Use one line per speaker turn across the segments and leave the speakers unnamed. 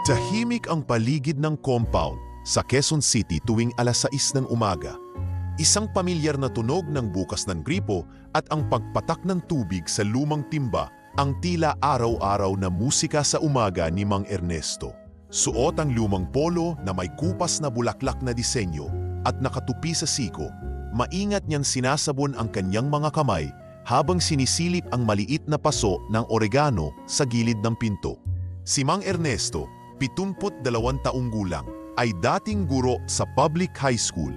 Tahimik ang paligid ng compound sa Quezon City tuwing alas 6 ng umaga. Isang pamilyar na tunog ng bukas ng gripo at ang pagpatak ng tubig sa lumang timba ang tila araw-araw na musika sa umaga ni Mang Ernesto. Suot ang lumang polo na may kupas na bulaklak na disenyo at nakatupi sa siko. Maingat niyang sinasabon ang kanyang mga kamay habang sinisilip ang maliit na paso ng oregano sa gilid ng pinto. Si Mang Ernesto, 72 taong gulang, ay dating guro sa public high school.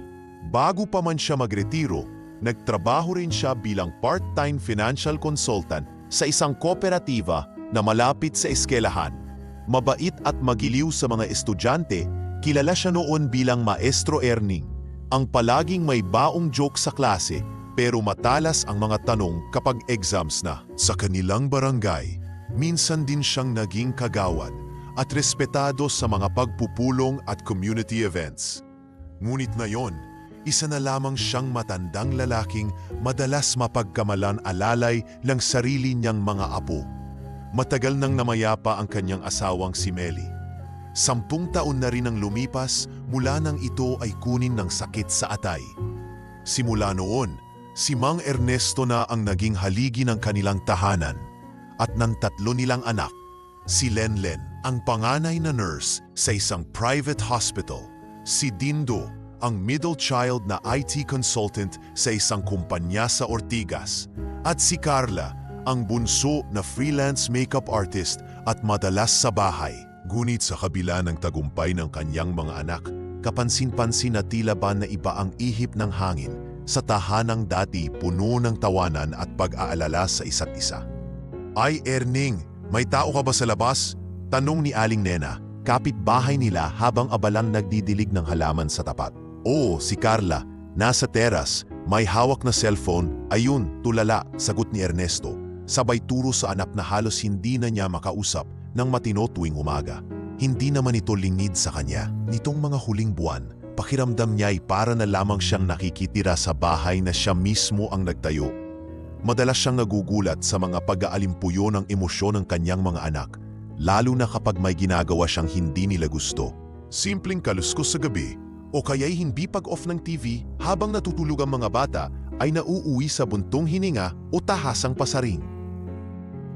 Bago pa man siya magretiro, nagtrabaho rin siya bilang part-time financial consultant sa isang kooperatiba na malapit sa eskwelahan. Mabait at magiliw sa mga estudyante, kilala siya noon bilang Maestro Erning, ang palaging may baong joke sa klase pero matalas ang mga tanong kapag exams na. Sa kanilang barangay, minsan din siyang naging kagawad at respetado sa mga pagpupulong at community events. Ngunit ngayon, isa na lamang siyang matandang lalaking madalas mapagkamalan alalay ng sarili niyang mga apo. Matagal nang namayapa ang kanyang asawang si Meli. 10 taon na rin ang lumipas mula nang ito ay kunin ng sakit sa atay. Simula noon, si Mang Ernesto na ang naging haligi ng kanilang tahanan at ng 3 nilang anak. Si Lenlen, ang panganay na nurse sa isang private hospital. Si Dindo, ang middle child na IT consultant sa isang kumpanya sa Ortigas. At si Carla, ang bunso na freelance makeup artist at madalas sa bahay. Ngunit sa kabila ng tagumpay ng kanyang mga anak, kapansin-pansin na tila ba na iba ang ihip ng hangin sa tahanang dati puno ng tawanan at pag-aalala sa isa't isa. Ay Erning, may tao ka ba sa labas? Tanong ni Aling Nena, kapitbahay nila habang abalang nagdidilig ng halaman sa tapat. Oo, si Carla, nasa teras, may hawak na cellphone, ayun, tulala, sagot ni Ernesto. Sabay turo sa anak na halos hindi na niya makausap ng matino tuwing umaga. Hindi naman ito lingid sa kanya. Nitong mga huling buwan, pakiramdam niya ay para na lamang siyang nakikitira sa bahay na siya mismo ang nagtayo. Madalas siyang nagugulat sa mga pag-aalimpuyo ng emosyon ng kanyang mga anak, lalo na kapag may ginagawa siyang hindi nila gusto. Simpleng kaluskos sa gabi, o kaya'y hindi pag-off ng TV habang natutulog ang mga bata ay nauuwi sa buntong hininga o tahasang pasaring.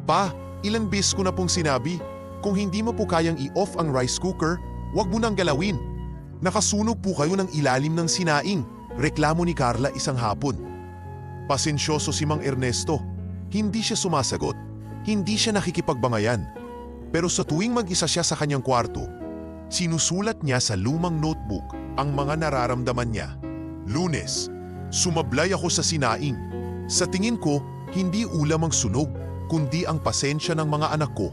Pa, ilang beses ko na pong sinabi, kung hindi mo po kayang i-off ang rice cooker, wag mo nang galawin. Nakasunog po kayo ng ilalim ng sinaing, reklamo ni Carla isang hapon. Pasensyoso si Mang Ernesto, hindi siya sumasagot, hindi siya nakikipagbangayan. Pero sa tuwing mag-isa siya sa kanyang kwarto, sinusulat niya sa lumang notebook ang mga nararamdaman niya. Lunes, sumablay ako sa sinaing. Sa tingin ko, hindi ulam ang sunog, kundi ang pasensya ng mga anak ko.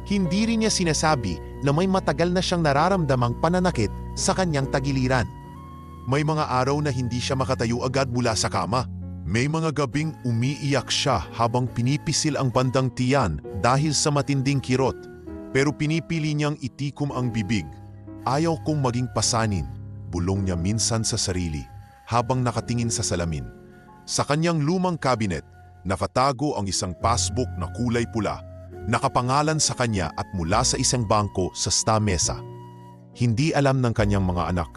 Hindi rin niya sinasabi na may matagal na siyang nararamdamang pananakit sa kanyang tagiliran. May mga araw na hindi siya makatayo agad mula sa kama. May mga gabing umiiyak siya habang pinipisil ang bandang tiyan dahil sa matinding kirot. Pero pinipili niyang itikom ang bibig. Ayaw kong maging pasanin, bulong niya minsan sa sarili habang nakatingin sa salamin. Sa kanyang lumang kabinet, nakatago ang isang passbook na kulay pula, nakapangalan sa kanya at mula sa isang bangko sa mesa. Hindi alam ng kanyang mga anak,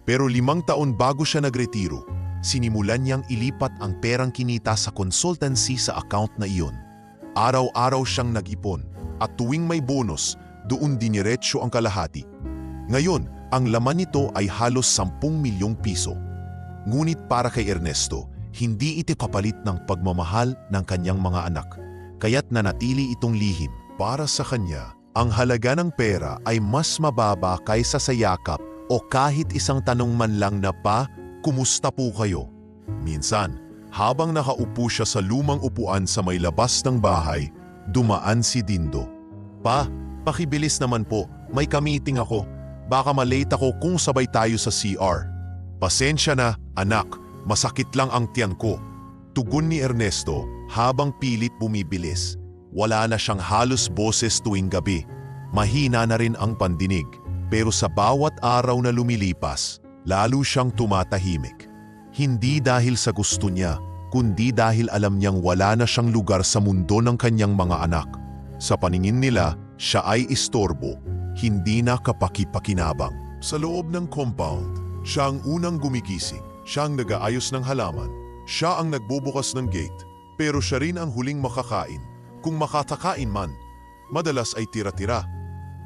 pero 5 taon bago siya nagretiro, sinimulan niyang ilipat ang perang kinita sa consultancy sa account na iyon. Araw-araw siyang nag-ipon at tuwing may bonus, doon diniretso ang kalahati. Ngayon, ang laman nito ay halos 10 milyong piso. Ngunit para kay Ernesto, hindi ito kapalit ng pagmamahal ng kanyang mga anak, kaya't nanatili itong lihim. Para sa kanya, ang halaga ng pera ay mas mababa kaysa sa yakap o kahit isang tanong man lang na, "Pa, kumusta po kayo?" Minsan, habang nakaupo siya sa lumang upuan sa may labas ng bahay, dumaan si Dindo. "Pa, pakibilis naman po, may ka-meeting ako. Baka malate ako kung sabay tayo sa CR." "Pasensya na, anak, masakit lang ang tiyan ko," tugon ni Ernesto habang pilit bumibilis. Wala na siyang halos boses tuwing gabi. Mahina na rin ang pandinig, pero sa bawat araw na lumilipas, lalo siyang tumatahimik. Hindi dahil sa gusto niya, kundi dahil alam niyang wala na siyang lugar sa mundo ng kanyang mga anak. Sa paningin nila, siya ay istorbo, hindi na kapaki-pakinabang. Sa loob ng compound, siya ang unang gumigising, siya ang nag-aayos ng halaman, siya ang nagbubukas ng gate, pero siya rin ang huling makakain. Kung makatakain man, madalas ay tira-tira,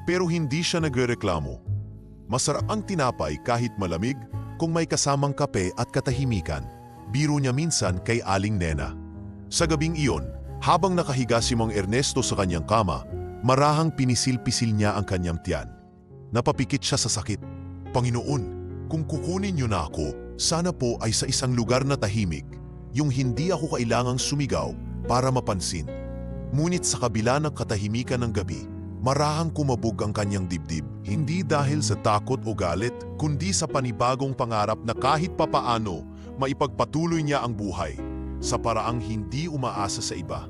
pero hindi siya nagrereklamo. Masarap ang tinapay kahit malamig kung may kasamang kape at katahimikan. Biro niya minsan kay Aling Nena. Sa gabing iyon, habang nakahiga si Mang Ernesto sa kanyang kama, marahang pinisil-pisil niya ang kanyang tiyan. Napapikit siya sa sakit. Panginoon, kung kukunin niyo na ako, sana po ay sa isang lugar na tahimik, yung hindi ako kailangang sumigaw para mapansin. Ngunit sa kabila ng katahimikan ng gabi, marahang kumabog ang kanyang dibdib, hindi dahil sa takot o galit, kundi sa panibagong pangarap na kahit papaano, maipagpatuloy niya ang buhay sa paraang hindi umaasa sa iba.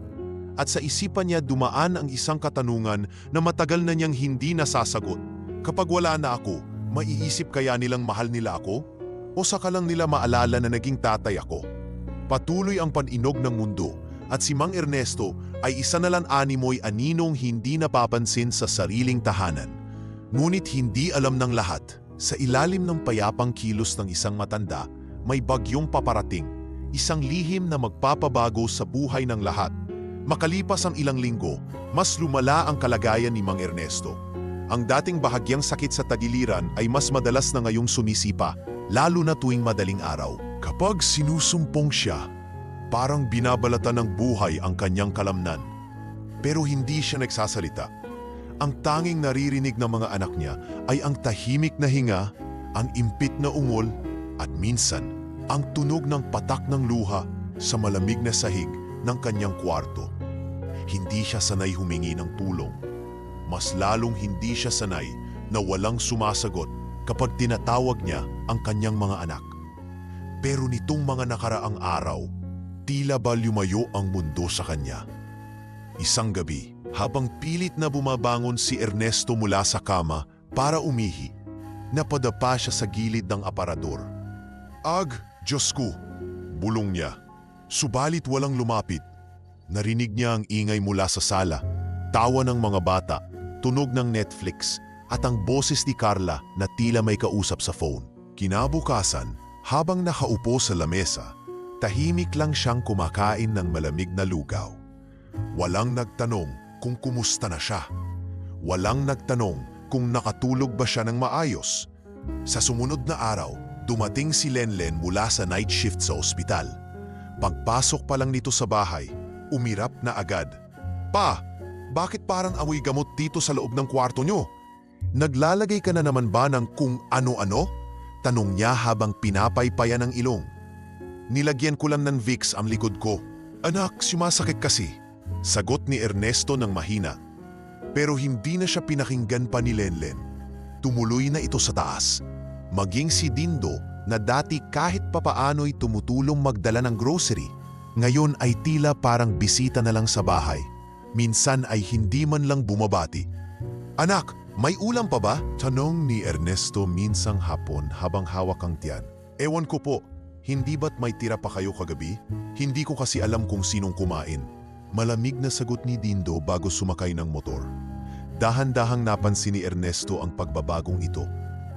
At sa isipan niya dumaan ang isang katanungan na matagal na niyang hindi nasasagot. Kapag wala na ako, maiisip kaya nilang mahal nila ako? O saka lang nila maalala na naging tatay ako? Patuloy ang paninog ng mundo at si Mang Ernesto ay isa na lang animoy aninong hindi napapansin sa sariling tahanan. Ngunit hindi alam ng lahat, sa ilalim ng payapang kilos ng isang matanda, may bagyong paparating, isang lihim na magpapabago sa buhay ng lahat. Makalipas ang ilang linggo, mas lumala ang kalagayan ni Mang Ernesto. Ang dating bahagyang sakit sa tagiliran ay mas madalas na ngayong sumisipa, lalo na tuwing madaling araw. Kapag sinusumpong siya, parang binabalatan ng buhay ang kanyang kalamnan. Pero hindi siya nagsasalita. Ang tanging naririnig ng mga anak niya ay ang tahimik na hinga, ang impit na ungol, at minsan, ang tunog ng patak ng luha sa malamig na sahig ng kanyang kwarto. Hindi siya sanay humingi ng tulong. Mas lalong hindi siya sanay na walang sumasagot kapag tinatawag niya ang kanyang mga anak. Pero nitong mga nakaraang araw, tila ba lumayo ang mundo sa kanya. Isang gabi, habang pilit na bumabangon si Ernesto mula sa kama para umihi, napadapa siya sa gilid ng aparador. "Ag, Diyos ko!" bulong niya. Subalit walang lumapit. Narinig niya ang ingay mula sa sala, tawa ng mga bata, tunog ng Netflix, at ang boses ni Carla na tila may kausap sa phone. Kinabukasan, habang nakaupo sa lamesa, tahimik lang siyang kumakain ng malamig na lugaw. Walang nagtanong kung kumusta na siya. Walang nagtanong kung nakatulog ba siya ng maayos. Sa sumunod na araw, dumating si Lenlen mula sa night shift sa ospital. Pagpasok pa lang nito sa bahay, umirap na agad. "Pa, bakit parang amoy gamot dito sa loob ng kwarto nyo? Naglalagay ka na naman ba ng kung ano-ano?" tanong niya habang pinapaypayan ang ilong. "Nilagyan ko lang ng Vicks ang likod ko." "Anak, sumasakit kasi," sagot ni Ernesto ng mahina. Pero hindi na siya pinakinggan pa ni Lenlen. Tumuloy na ito sa taas. Maging si Dindo na dati kahit papaano'y tumutulong magdala ng grocery, ngayon ay tila parang bisita na lang sa bahay. Minsan ay hindi man lang bumabati. "Anak, may ulam pa ba?" tanong ni Ernesto minsang hapon habang hawak ang tiyan. "Ewan ko po, hindi ba't may tira pa kayo kagabi? Hindi ko kasi alam kung sinong kumain." Malamig na sagot ni Dindo bago sumakay ng motor. Dahan-dahang napansin ni Ernesto ang pagbabagong ito.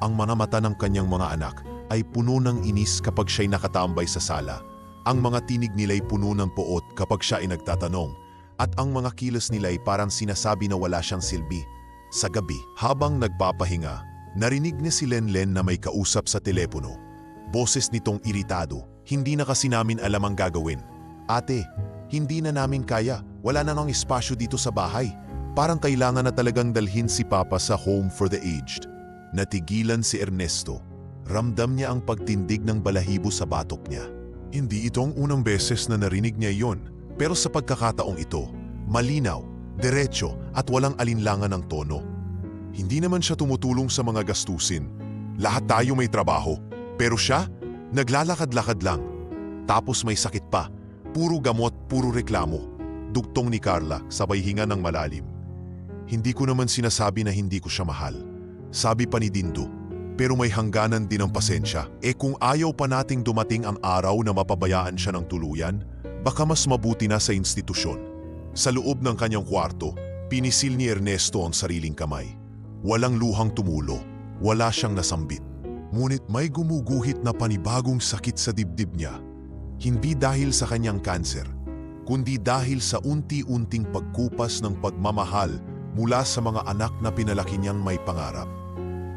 Ang mga mata ng kanyang mga anak ay puno ng inis kapag siya'y nakatambay sa sala. Ang mga tinig nila'y puno ng poot kapag siya ay nagtatanong. At ang mga kilos nila'y parang sinasabi na wala siyang silbi. Sa gabi, habang nagpapahinga, narinig ni si Lenlen na may kausap sa telepono. Boses nitong iritado, "Hindi na kasi namin alam ang gagawin. Ate, hindi na namin kaya. Wala na ng espasyo dito sa bahay. Parang kailangan na talagang dalhin si Papa sa home for the aged." Natigilan si Ernesto. Ramdam niya ang pagtindig ng balahibo sa batok niya. Hindi ito ang unang beses na narinig niya iyon, pero sa pagkakataong ito, malinaw, diretso at walang alinlangan ng tono. Hindi naman siya tumutulong sa mga gastusin. Lahat tayo may trabaho, pero siya, naglalakad-lakad lang. Tapos may sakit pa, puro gamot, puro reklamo. Dugtong ni Carla, sabay hinga ng malalim. "Hindi ko naman sinasabi na hindi ko siya mahal," sabi pa ni Dindo. "Pero may hangganan din ang pasensya. Kung ayaw pa nating dumating ang araw na mapabayaan siya ng tuluyan, baka mas mabuti na sa institusyon." Sa loob ng kanyang kwarto, pinisil ni Ernesto ang sariling kamay. Walang luhang tumulo, wala siyang nasambit. Ngunit may gumuguhit na panibagong sakit sa dibdib niya. Hindi dahil sa kanyang kanser, kundi dahil sa unti-unting pagkupas ng pagmamahal mula sa mga anak na pinalaki niyang may pangarap.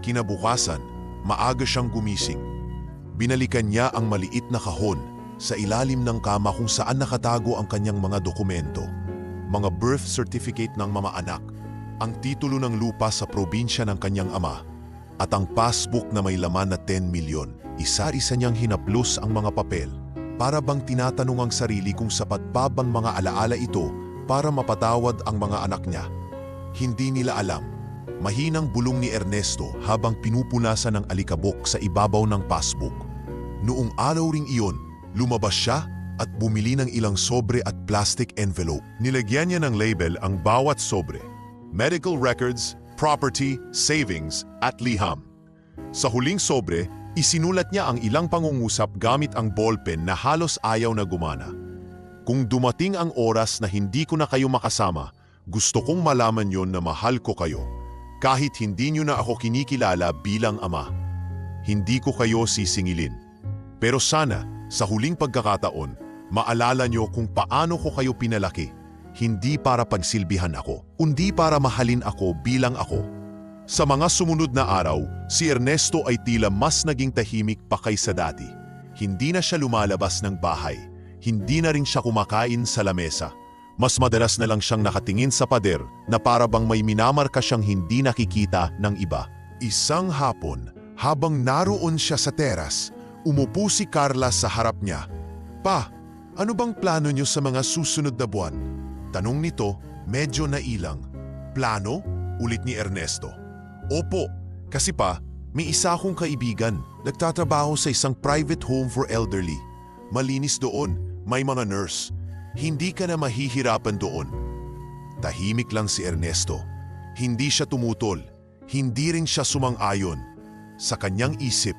Kinabukasan, maaga siyang gumising. Binalikan niya ang maliit na kahon sa ilalim ng kama kung saan nakatago ang kanyang mga dokumento. Mga birth certificate ng mga anak, ang titulo ng lupa sa probinsya ng kanyang ama, at ang passbook na may laman na 10 milyon. Isa-isa niyang hinaplos ang mga papel para bang tinatanong ang sarili kung sapat pa bang mga alaala ito para mapatawad ang mga anak niya. Hindi nila alam. Mahinang bulong ni Ernesto habang pinupunasan ng alikabok sa ibabaw ng passbook. Noong araw ring iyon, lumabas siya at bumili ng ilang sobre at plastic envelope. Nilagyan niya ng label ang bawat sobre: medical records, property, savings, at liham. Sa huling sobre, isinulat niya ang ilang pangungusap gamit ang ballpen na halos ayaw na gumana. Kung dumating ang oras na hindi ko na kayo makasama, gusto kong malaman yon na mahal ko kayo. Kahit hindi niyo na ako kinikilala bilang ama. Hindi ko kayo sisingilin. Pero sana, sa huling pagkakataon, maalala niyo kung paano ko kayo pinalaki. Hindi para pagsilbihan ako, kundi para mahalin ako bilang ako. Sa mga sumunod na araw, si Ernesto ay tila mas naging tahimik pa kaysa dati. Hindi na siya lumalabas ng bahay. Hindi na rin siya kumakain sa lamesa. Mas madalas na lang siyang nakatingin sa pader na para bang may minamarka siyang hindi nakikita ng iba. Isang hapon, habang naroon siya sa teras, umupo si Carla sa harap niya. "Pa, ano bang plano niyo sa mga susunod na buwan?" Tanong nito, medyo nailang. "Plano?" ulit ni Ernesto. "Opo, kasi pa, may isa akong kaibigan. Nagtatrabaho sa isang private home for elderly. Malinis doon, may mga nurse. Hindi ka na mahihirapan doon." Tahimik lang si Ernesto. Hindi siya tumutol. Hindi rin siya sumang-ayon. Sa kanyang isip,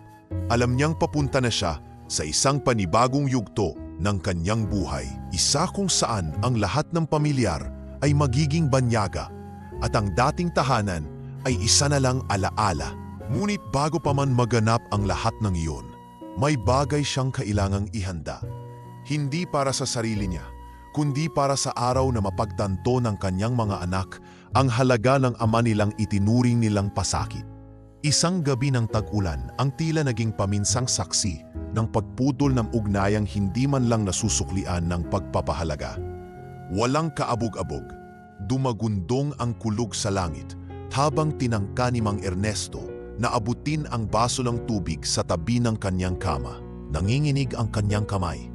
alam niyang papunta na siya sa isang panibagong yugto ng kanyang buhay. Isa kung saan ang lahat ng pamilyar ay magiging banyaga at ang dating tahanan ay isa na lang alaala. Ngunit bago pa man maganap ang lahat ng iyon, may bagay siyang kailangang ihanda. Hindi para sa sarili niya, kundi para sa araw na mapagtanto ng kanyang mga anak ang halaga ng ama nilang itinuring nilang pasakit. Isang gabi ng tag-ulan ang tila naging paminsang saksi ng pagputol ng ugnayang hindi man lang nasusuklian ng pagpapahalaga. Walang kaabog-abog, dumagundong ang kulog sa langit habang tinangka ni Mang Ernesto na abutin ang baso ng tubig sa tabi ng kanyang kama. Nanginginig ang kanyang kamay.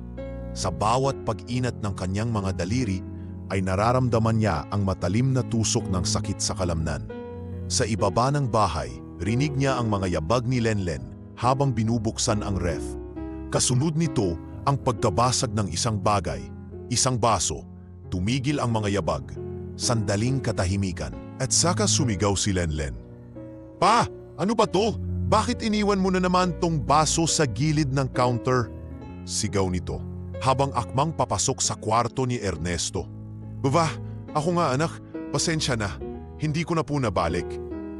Sa bawat pag-inat ng kanyang mga daliri ay nararamdaman niya ang matalim na tusok ng sakit sa kalamnan. Sa ibaba ng bahay, rinig niya ang mga yabag ni Lenlen habang binubuksan ang ref. Kasunod nito ang pagkabasag ng isang bagay, isang baso. Tumigil ang mga yabag, sandaling katahimikan, at saka sumigaw si Lenlen. "Pa, ano ba to? Bakit iniwan mo na naman tong baso sa gilid ng counter?" Sigaw nito habang akmang papasok sa kwarto ni Ernesto. "Baba, ako nga anak, pasensya na. Hindi ko na po nabalik."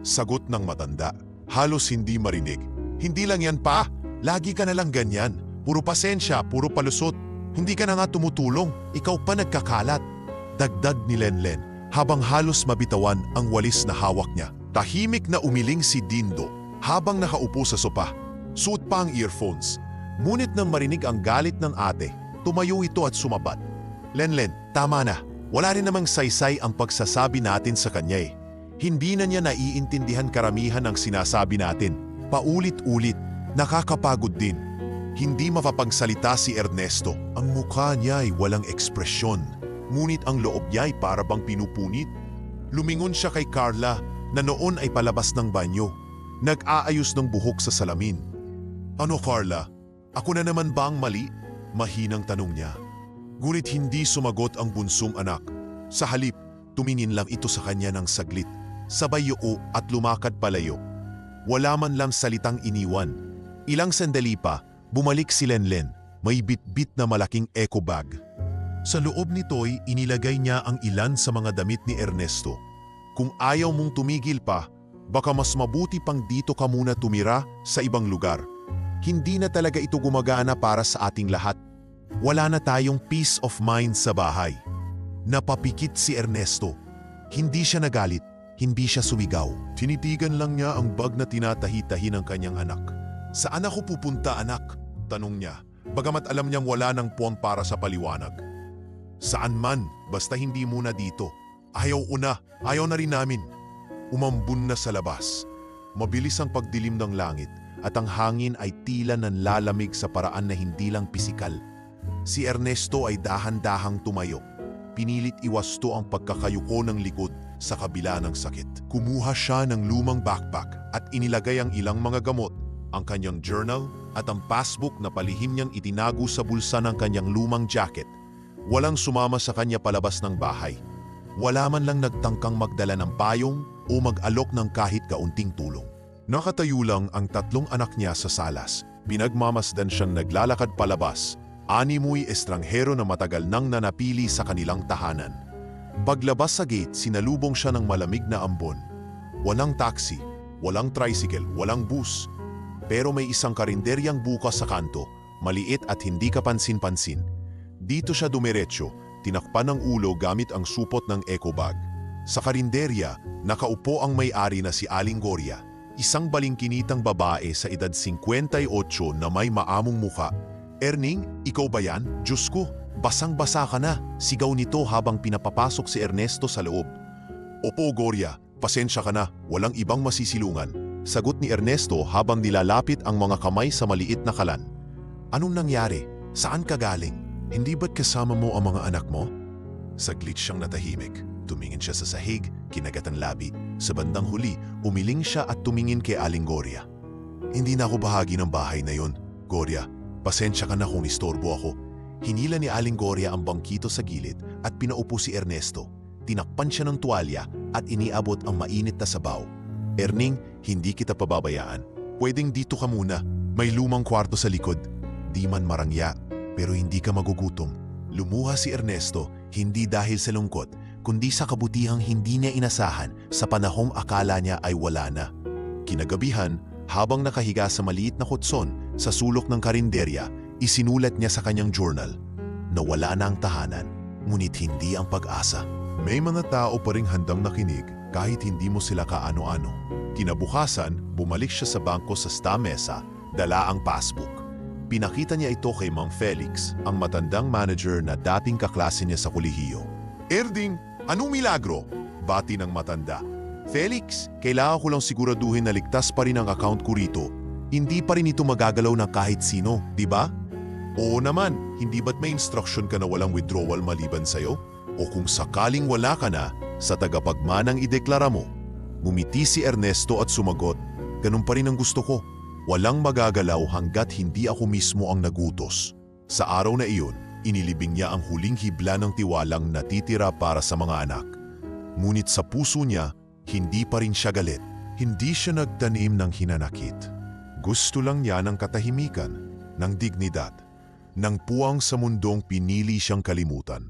Sagot ng matanda, halos hindi marinig. "Hindi lang yan pa, lagi ka na lang ganyan. Puro pasensya, puro palusot. Hindi ka na nga tumutulong, ikaw pa nagkakalat." Dagdag ni Lenlen habang halos mabitawan ang walis na hawak niya. Tahimik na umiling si Dindo habang nakaupo sa sopa. Suot pa ang earphones. Ngunit nang marinig ang galit ng ate, tumayo ito at sumabat. "Lenlen, tama na. Wala rin namang saysay ang pagsasabi natin sa kanya eh. Hindi na niya naiintindihan karamihan ng sinasabi natin. Paulit-ulit, nakakapagod din." Hindi mapapagsalita si Ernesto. Ang mukha niya ay walang ekspresyon. Ngunit ang loob niya ay para bang pinupunit. Lumingon siya kay Carla na noon ay palabas ng banyo. Nag-aayos ng buhok sa salamin. "Ano Carla? Ako na naman ba ang mali?" Mahinang tanong niya. Ngunit hindi sumagot ang bunsong anak. Sa halip, tumingin lang ito sa kanya ng saglit. Sabay yuko at lumakad palayo. Wala man lang salitang iniwan. Ilang sandali pa, bumalik si Lenlen. May bit-bit na malaking eco bag. Sa loob nito'y inilagay niya ang ilan sa mga damit ni Ernesto. "Kung ayaw mong tumigil pa, Baka mas mabuti pang dito ka muna tumira sa ibang lugar. Hindi na talaga ito gumagana para sa ating lahat. Wala na tayong peace of mind sa bahay. Napapikit si Ernesto. Hindi siya nagalit, hindi siya sumigaw. Tinitigan lang niya ang bag na tinatahi-tahi ng kanyang anak. Saan ako pupunta, anak? Tanong niya, bagamat alam niyang wala ng puwang para sa paliwanag. Saan man, basta hindi muna dito. Ayaw na rin namin. Umambun na sa labas. Mabilis ang pagdilim ng langit at ang hangin ay tila nanlalamig sa paraan na hindi lang pisikal. Si Ernesto ay dahan-dahang tumayo. Pinilit iwasto ang pagkakayuko ng likod sa kabila ng sakit. Kumuha siya ng lumang backpack at inilagay ang ilang mga gamot, ang kanyang journal at ang passbook na palihim niyang itinago sa bulsa ng kanyang lumang jacket. Walang sumama sa kanya palabas ng bahay. Wala man lang nagtangkang magdala ng payong o mag-alok ng kahit kaunting tulong. Nakatayo lang ang tatlong anak niya sa salas. Pinagmamasdan siyang naglalakad palabas. Animoy estranghero na matagal nang nanapili sa kanilang tahanan. Paglabas sa gate, sinalubong siya ng malamig na ambon. Walang taxi, walang tricycle, walang bus. Pero may isang karinderyang bukas sa kanto, maliit at hindi kapansin-pansin. Dito siya dumiretso, tinakpan ng ulo gamit ang supot ng eco bag. Sa karinderya, nakaupo ang may-ari na si Aling Gloria, isang balingkinitang babae sa edad 58 na may maamong muka. Erning, ikaw ba yan? Diyos ko, basang-basa ka na, sigaw nito habang pinapapasok si Ernesto sa loob. Opo, Gloria, pasensya ka na, walang ibang masisilungan. Sagot ni Ernesto habang nilalapit ang mga kamay sa maliit na kalan. Anong nangyari? Saan ka galing? Hindi ba't kasama mo ang mga anak mo? Saglit siyang natahimik. Tumingin siya sa sahig, kinagat ang labi. Sa bandang huli, umiling siya at tumingin kay Aling Gloria. Hindi na ako bahagi ng bahay na yon, Gloria. Pasensya ka na kung istorbo ako. Hinila ni Aling Gloria ang bangkito sa gilid at pinaupo si Ernesto. Tinakpan siya ng tuwalya at iniabot ang mainit na sabaw. Erning, hindi kita pababayaan. Pwedeng dito ka muna. May lumang kwarto sa likod. Di man marangya, pero hindi ka magugutom. Lumuha si Ernesto, hindi dahil sa lungkot, kundi sa kabutihang hindi niya inasahan sa panahong akala niya ay wala na. Kinagabihan, habang nakahiga sa maliit na kutson sa sulok ng karinderya, isinulat niya sa kanyang journal na wala na ang tahanan, ngunit hindi ang pag-asa. May mga tao pa ring handang nakinig kahit hindi mo sila kaano-ano. Kinabukasan, bumalik siya sa bangko sa stamesa, dala ang passbook. Pinakita niya ito kay Mang Felix, ang matandang manager na dating kaklase niya sa kolehiyo. Erding, anong milagro? Bati ng matanda. Felix, kailangan ko lang siguraduhin na ligtas pa rin ang account ko rito. Hindi pa rin ito magagalaw ng kahit sino, di ba? Oo naman, hindi ba't may instruction ka na walang withdrawal maliban sa'yo? O kung sakaling wala ka na, sa tagapagmanang ideklara mo. Ngumiti si Ernesto at sumagot, ganun pa rin ang gusto ko. Walang magagalaw hanggat hindi ako mismo ang nagutos. Sa araw na iyon, inilibing niya ang huling hibla ng tiwalang natitira para sa mga anak. Ngunit sa puso niya, hindi pa rin siya galit. Hindi siya nagtanim ng hinanakit. Gusto lang niya ng katahimikan, ng dignidad, ng puwang sa mundong pinili siyang kalimutan.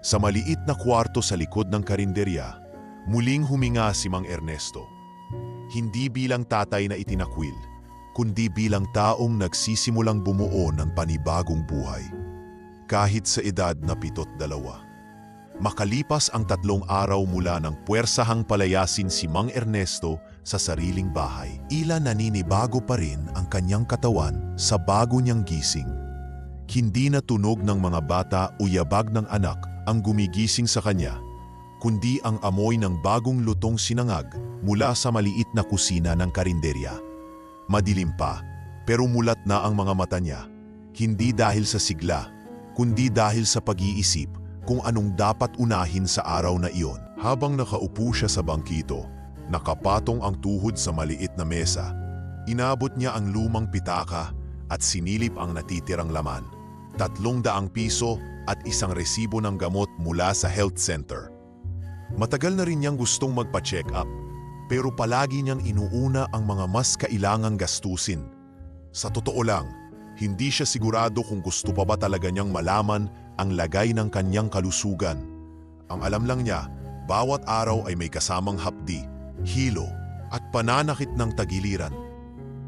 Sa maliit na kwarto sa likod ng karinderya, muling huminga si Mang Ernesto. Hindi bilang tatay na itinakwil, kundi bilang taong nagsisimulang bumuo ng panibagong buhay. Kahit sa edad na 72. Makalipas ang 3 araw mula ng puwersahang palayasin si Mang Ernesto sa sariling bahay, ila naninibago pa rin ang kanyang katawan sa bago niyang gising. Hindi na tunog ng mga bata o yabag ng anak ang gumigising sa kanya, kundi ang amoy ng bagong lutong sinangag mula sa maliit na kusina ng karinderya. Madilim pa, pero mulat na ang mga mata niya, hindi dahil sa sigla, kundi dahil sa pag-iisip kung anong dapat unahin sa araw na iyon. Habang nakaupo siya sa bangkito, nakapatong ang tuhod sa maliit na mesa, inabot niya ang lumang pitaka at sinilip ang natitirang laman. 300 piso at isang resibo ng gamot mula sa health center. Matagal na rin niyang gustong magpa-check up, pero palagi niyang inuuna ang mga mas kailangang gastusin. Sa totoo lang, hindi siya sigurado kung gusto pa ba talaga niyang malaman ang lagay ng kanyang kalusugan. Ang alam lang niya, bawat araw ay may kasamang hapdi, hilo, at pananakit ng tagiliran.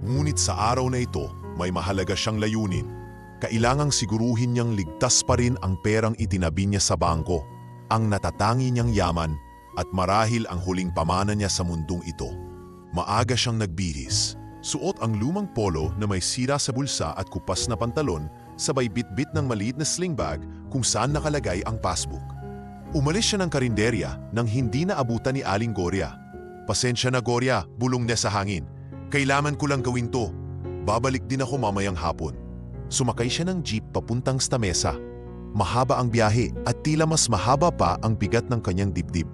Ngunit sa araw na ito, may mahalaga siyang layunin. Kailangang siguruhin niyang ligtas pa rin ang perang itinabi niya sa bangko, ang natatangi niyang yaman at marahil ang huling pamana niya sa mundong ito. Maaga siyang nagbihis. Suot ang lumang polo na may sira sa bulsa at kupas na pantalon, sabay bitbit ng maliit na sling bag kung saan nakalagay ang passbook. Umalis siya ng karinderya nang hindi na abutan ni Aling Gloria. "Pasensya na, Gloria, bulong niya sa hangin. Kailangan ko lang gawin to. Babalik din ako mamayang hapon." Sumakay siya ng jeep papuntang sa mesa. Mahaba ang biyahe at tila mas mahaba pa ang bigat ng kanyang dibdib.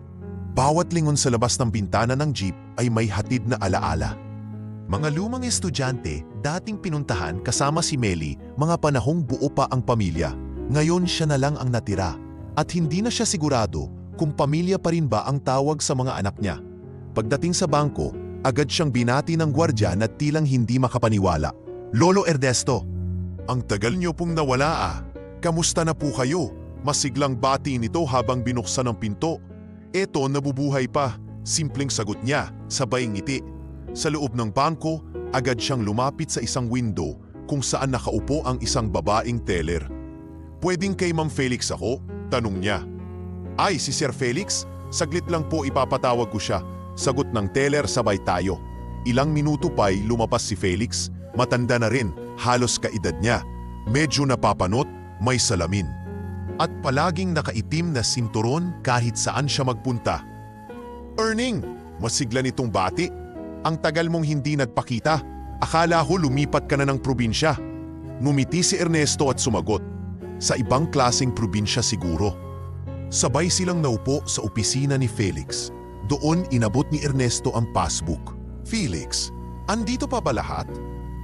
Bawat lingon sa labas ng bintana ng jeep ay may hatid na alaala. Mga lumang estudyante, dating pinuntahan kasama si Melly, mga panahong buo pa ang pamilya. Ngayon siya na lang ang natira at hindi na siya sigurado kung pamilya pa rin ba ang tawag sa mga anak niya. Pagdating sa bangko, agad siyang binati ng gwardya na tilang hindi makapaniwala. "Lolo Ernesto, ang tagal niyo pong nawala ah. Kamusta na po kayo?" Masiglang bati nito habang binuksan ang pinto. "Eto, nabubuhay pa," simpleng sagot niya, sabay ngiti. Sa loob ng bangko, agad siyang lumapit sa isang window kung saan nakaupo ang isang babaeng teller. "Pwedeng kay Ma'am Felix ako?" tanong niya. "Ay, si Sir Felix? Saglit lang po, ipapatawag ko siya," sagot ng teller sabay tayo. Ilang minuto pa'y lumabas si Felix, matanda na rin, halos kaedad niya. Medyo napapanot, may salamin. At palaging nakaitim na sinturon kahit saan siya magpunta. "Erning," masigla nitong bati. "Ang tagal mong hindi nagpakita. Akala ko lumipat ka na ng probinsya." Ngumiti si Ernesto at sumagot, "Sa ibang klaseng probinsya siguro." Sabay silang naupo sa opisina ni Felix. Doon inabot ni Ernesto ang passbook. "Felix, andito pa ba lahat?"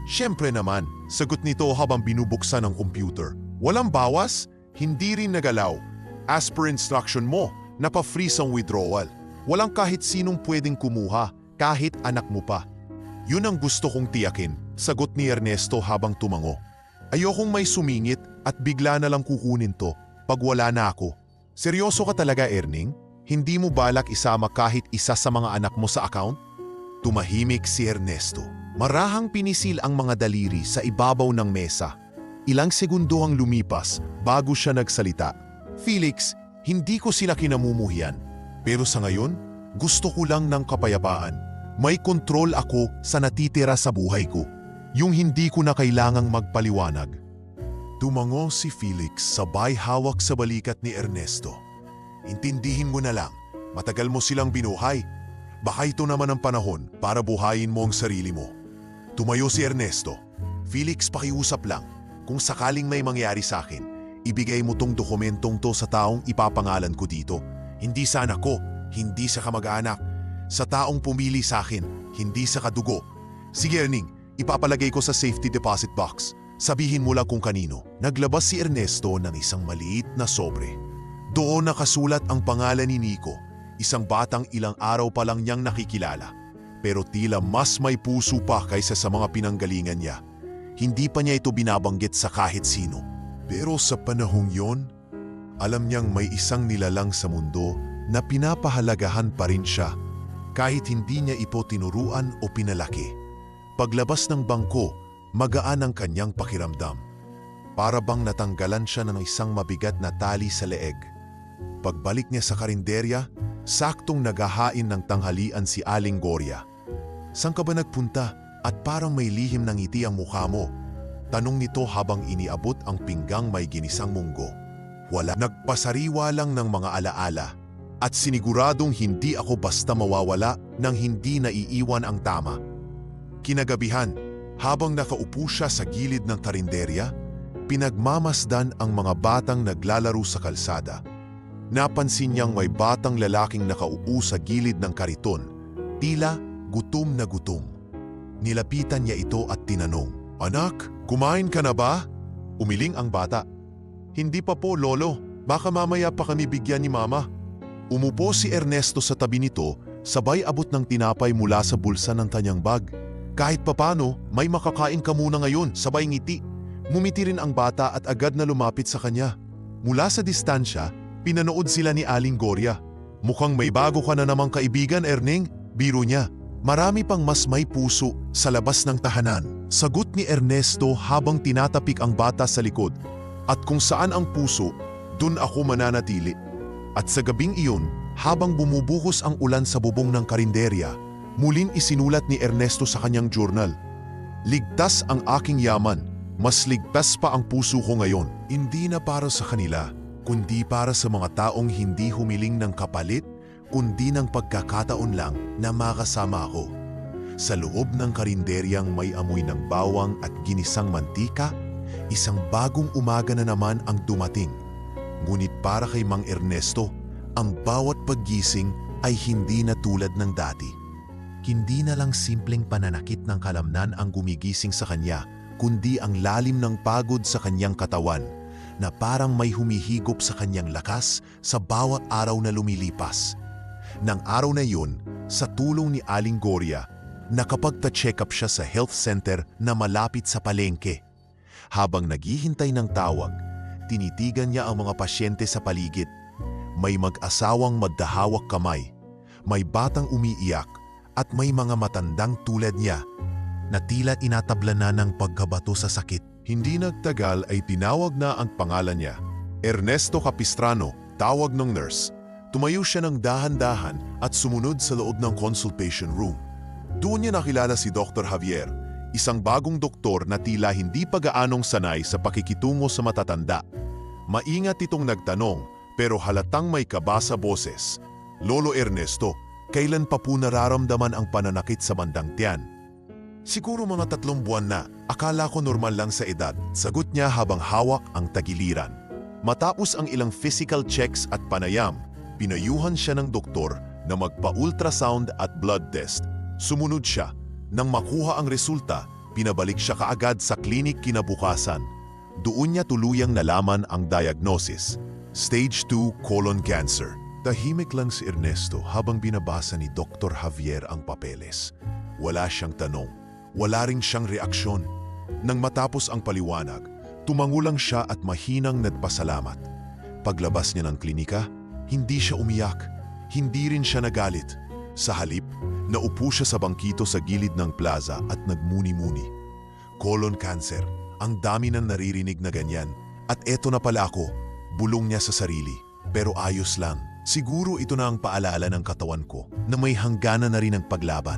"Siyempre naman," sagot nito habang binubuksan ang computer. "Walang bawas, hindi rin nagalaw. As per instruction mo, napa-freeze ang withdrawal. Walang kahit sinong pwedeng kumuha, kahit anak mo pa." "Yun ang gusto kong tiyakin," sagot ni Ernesto habang tumango. "Ayokong may sumingit at bigla na lang kukunin to pag wala na ako." "Seryoso ka talaga, Erning? Hindi mo balak isama kahit isa sa mga anak mo sa account?" Tumahimik si Ernesto. Marahang pinisil ang mga daliri sa ibabaw ng mesa. Ilang segundo ang lumipas bago siya nagsalita. "Felix, hindi ko sila kinamumuhian. Pero sa ngayon, gusto ko lang ng kapayapaan. May kontrol ako sa natitira sa buhay ko. Yung hindi ko na kailangang magpaliwanag." Tumango si Felix sabay hawak sa balikat ni Ernesto. "Intindihin mo na lang, matagal mo silang binuhay. Baka ito naman ang panahon para buhayin mo ang sarili mo." Tumayo si Ernesto. "Felix, pakiusap lang. Kung sakaling may mangyari sa akin, ibigay mo tong dokumentong to sa taong ipapangalan ko dito. Hindi sa anak ko, hindi sa kamag-anak. Sa taong pumili sa akin, hindi sa kadugo. Sige, Erning, ipapalagay ko sa safety deposit box. Sabihin mo lang kung kanino." Naglabas si Ernesto ng isang maliit na sobre. Doon nakasulat ang pangalan ni Nico, isang batang ilang araw pa lang niyang nakikilala. Pero tila mas may puso pa kaysa sa mga pinanggalingan niya. Hindi pa niya ito binabanggit sa kahit sino. Pero sa panahong yon, alam niyang may isang nilalang sa mundo na pinapahalagahan pa rin siya kahit hindi niya ito tinuruan o pinalaki. Paglabas ng bangko, magaan ang kanyang pakiramdam. Para bang natanggalan siya ng isang mabigat na tali sa leeg. Pagbalik niya sa karinderya, saktong naghahain ng tanghalian si Aling Gloria. "Saan ka ba nagpunta at parang may lihim ng ngiti ang mukha mo?" tanong nito habang iniabot ang pinggang may ginisang munggo. "Wala, nagpasariwa lang ng mga alaala at siniguradong hindi ako basta mawawala nang hindi naiiwan ang tama." Kinagabihan, habang nakaupo siya sa gilid ng karinderya, pinagmamasdan ang mga batang naglalaro sa kalsada. Napansin niyang may batang lalaking nakaupo sa gilid ng kariton, tila gutom na gutom. Nilapitan niya ito at tinanong, "Anak, kumain ka na ba?" Umiling ang bata. "Hindi pa po, Lolo. Baka mamaya pa kami bigyan ni Mama." Umupo si Ernesto sa tabi nito, sabay abot ng tinapay mula sa bulsa ng kanyang bag. "Kahit papano, may makakain ka muna ngayon," sabay ngiti. Ngumiti rin ang bata at agad na lumapit sa kanya. Mula sa distansya, pinanood sila ni Aling Gloria. "Mukhang may bago ka na namang kaibigan, Erning," biro niya. Marami pang mas may puso sa labas ng tahanan. Sagot ni Ernesto habang tinatapik ang bata sa likod. At kung saan ang puso, dun ako mananatili. At sa gabing iyon, habang bumubuhos ang ulan sa bubong ng karinderya, muling isinulat ni Ernesto sa kanyang journal. Ligtas ang aking yaman, mas ligtas pa ang puso ko ngayon. Hindi na para sa kanila, kundi para sa mga taong hindi humiling ng kapalit, kundi ng pagkakataon lang na makasama ako. Sa loob ng karinderyang may amoy ng bawang at ginisang mantika, isang bagong umaga na naman ang dumating. Ngunit para kay Mang Ernesto, ang bawat paggising ay hindi na tulad ng dati. Hindi na lang simpleng pananakit ng kalamnan ang gumigising sa kanya, kundi ang lalim ng pagod sa kanyang katawan na parang may humihigop sa kanyang lakas sa bawat araw na lumilipas. Nang araw na yun, sa tulong ni Aling Gloria, nakapagta-check up siya sa health center na malapit sa palengke. Habang naghihintay ng tawag, tinitigan niya ang mga pasyente sa paligid. May mag-asawang magdahawak kamay, may batang umiiyak, at may mga matandang tulad niya na tila inatabla na ng pagkabato sa sakit. Hindi nagtagal ay tinawag na ang pangalan niya. Ernesto Capistrano, tawag ng nurse. Tumayo siya ng dahan-dahan at sumunod sa loob ng consultation room. Doon niya nakilala si Dr. Javier, isang bagong doktor na tila hindi pa gaanong sanay sa pakikitungo sa matatanda. Maingat itong nagtanong pero halatang may kaba sa boses. Lolo Ernesto, kailan pa po nararamdaman ang pananakit sa bandang tiyan? Siguro mga 3 buwan na, akala ko normal lang sa edad, sagot niya habang hawak ang tagiliran. Matapos ang ilang physical checks at panayam, pinayuhan siya ng doktor na magpa-ultrasound at blood test. Sumunod siya. Nang makuha ang resulta, pinabalik siya kaagad sa klinik kinabukasan. Doon niya tuluyang nalaman ang diagnosis, Stage 2 colon cancer. Tahimik lang si Ernesto habang binabasa ni Dr. Javier ang papeles. Wala siyang tanong, wala ring siyang reaksyon. Nang matapos ang paliwanag, tumango lang siya at mahinang nagpasalamat. Paglabas niya ng klinika, hindi siya umiyak, hindi rin siya nagalit. Sa halip, naupo siya sa bangkito sa gilid ng plaza at nagmuni-muni. Colon cancer, ang dami nang naririnig na ganyan. At eto na pala ako, bulong niya sa sarili. Pero ayos lang, siguro ito na ang paalala ng katawan ko na may hangganan na rin ang paglaban.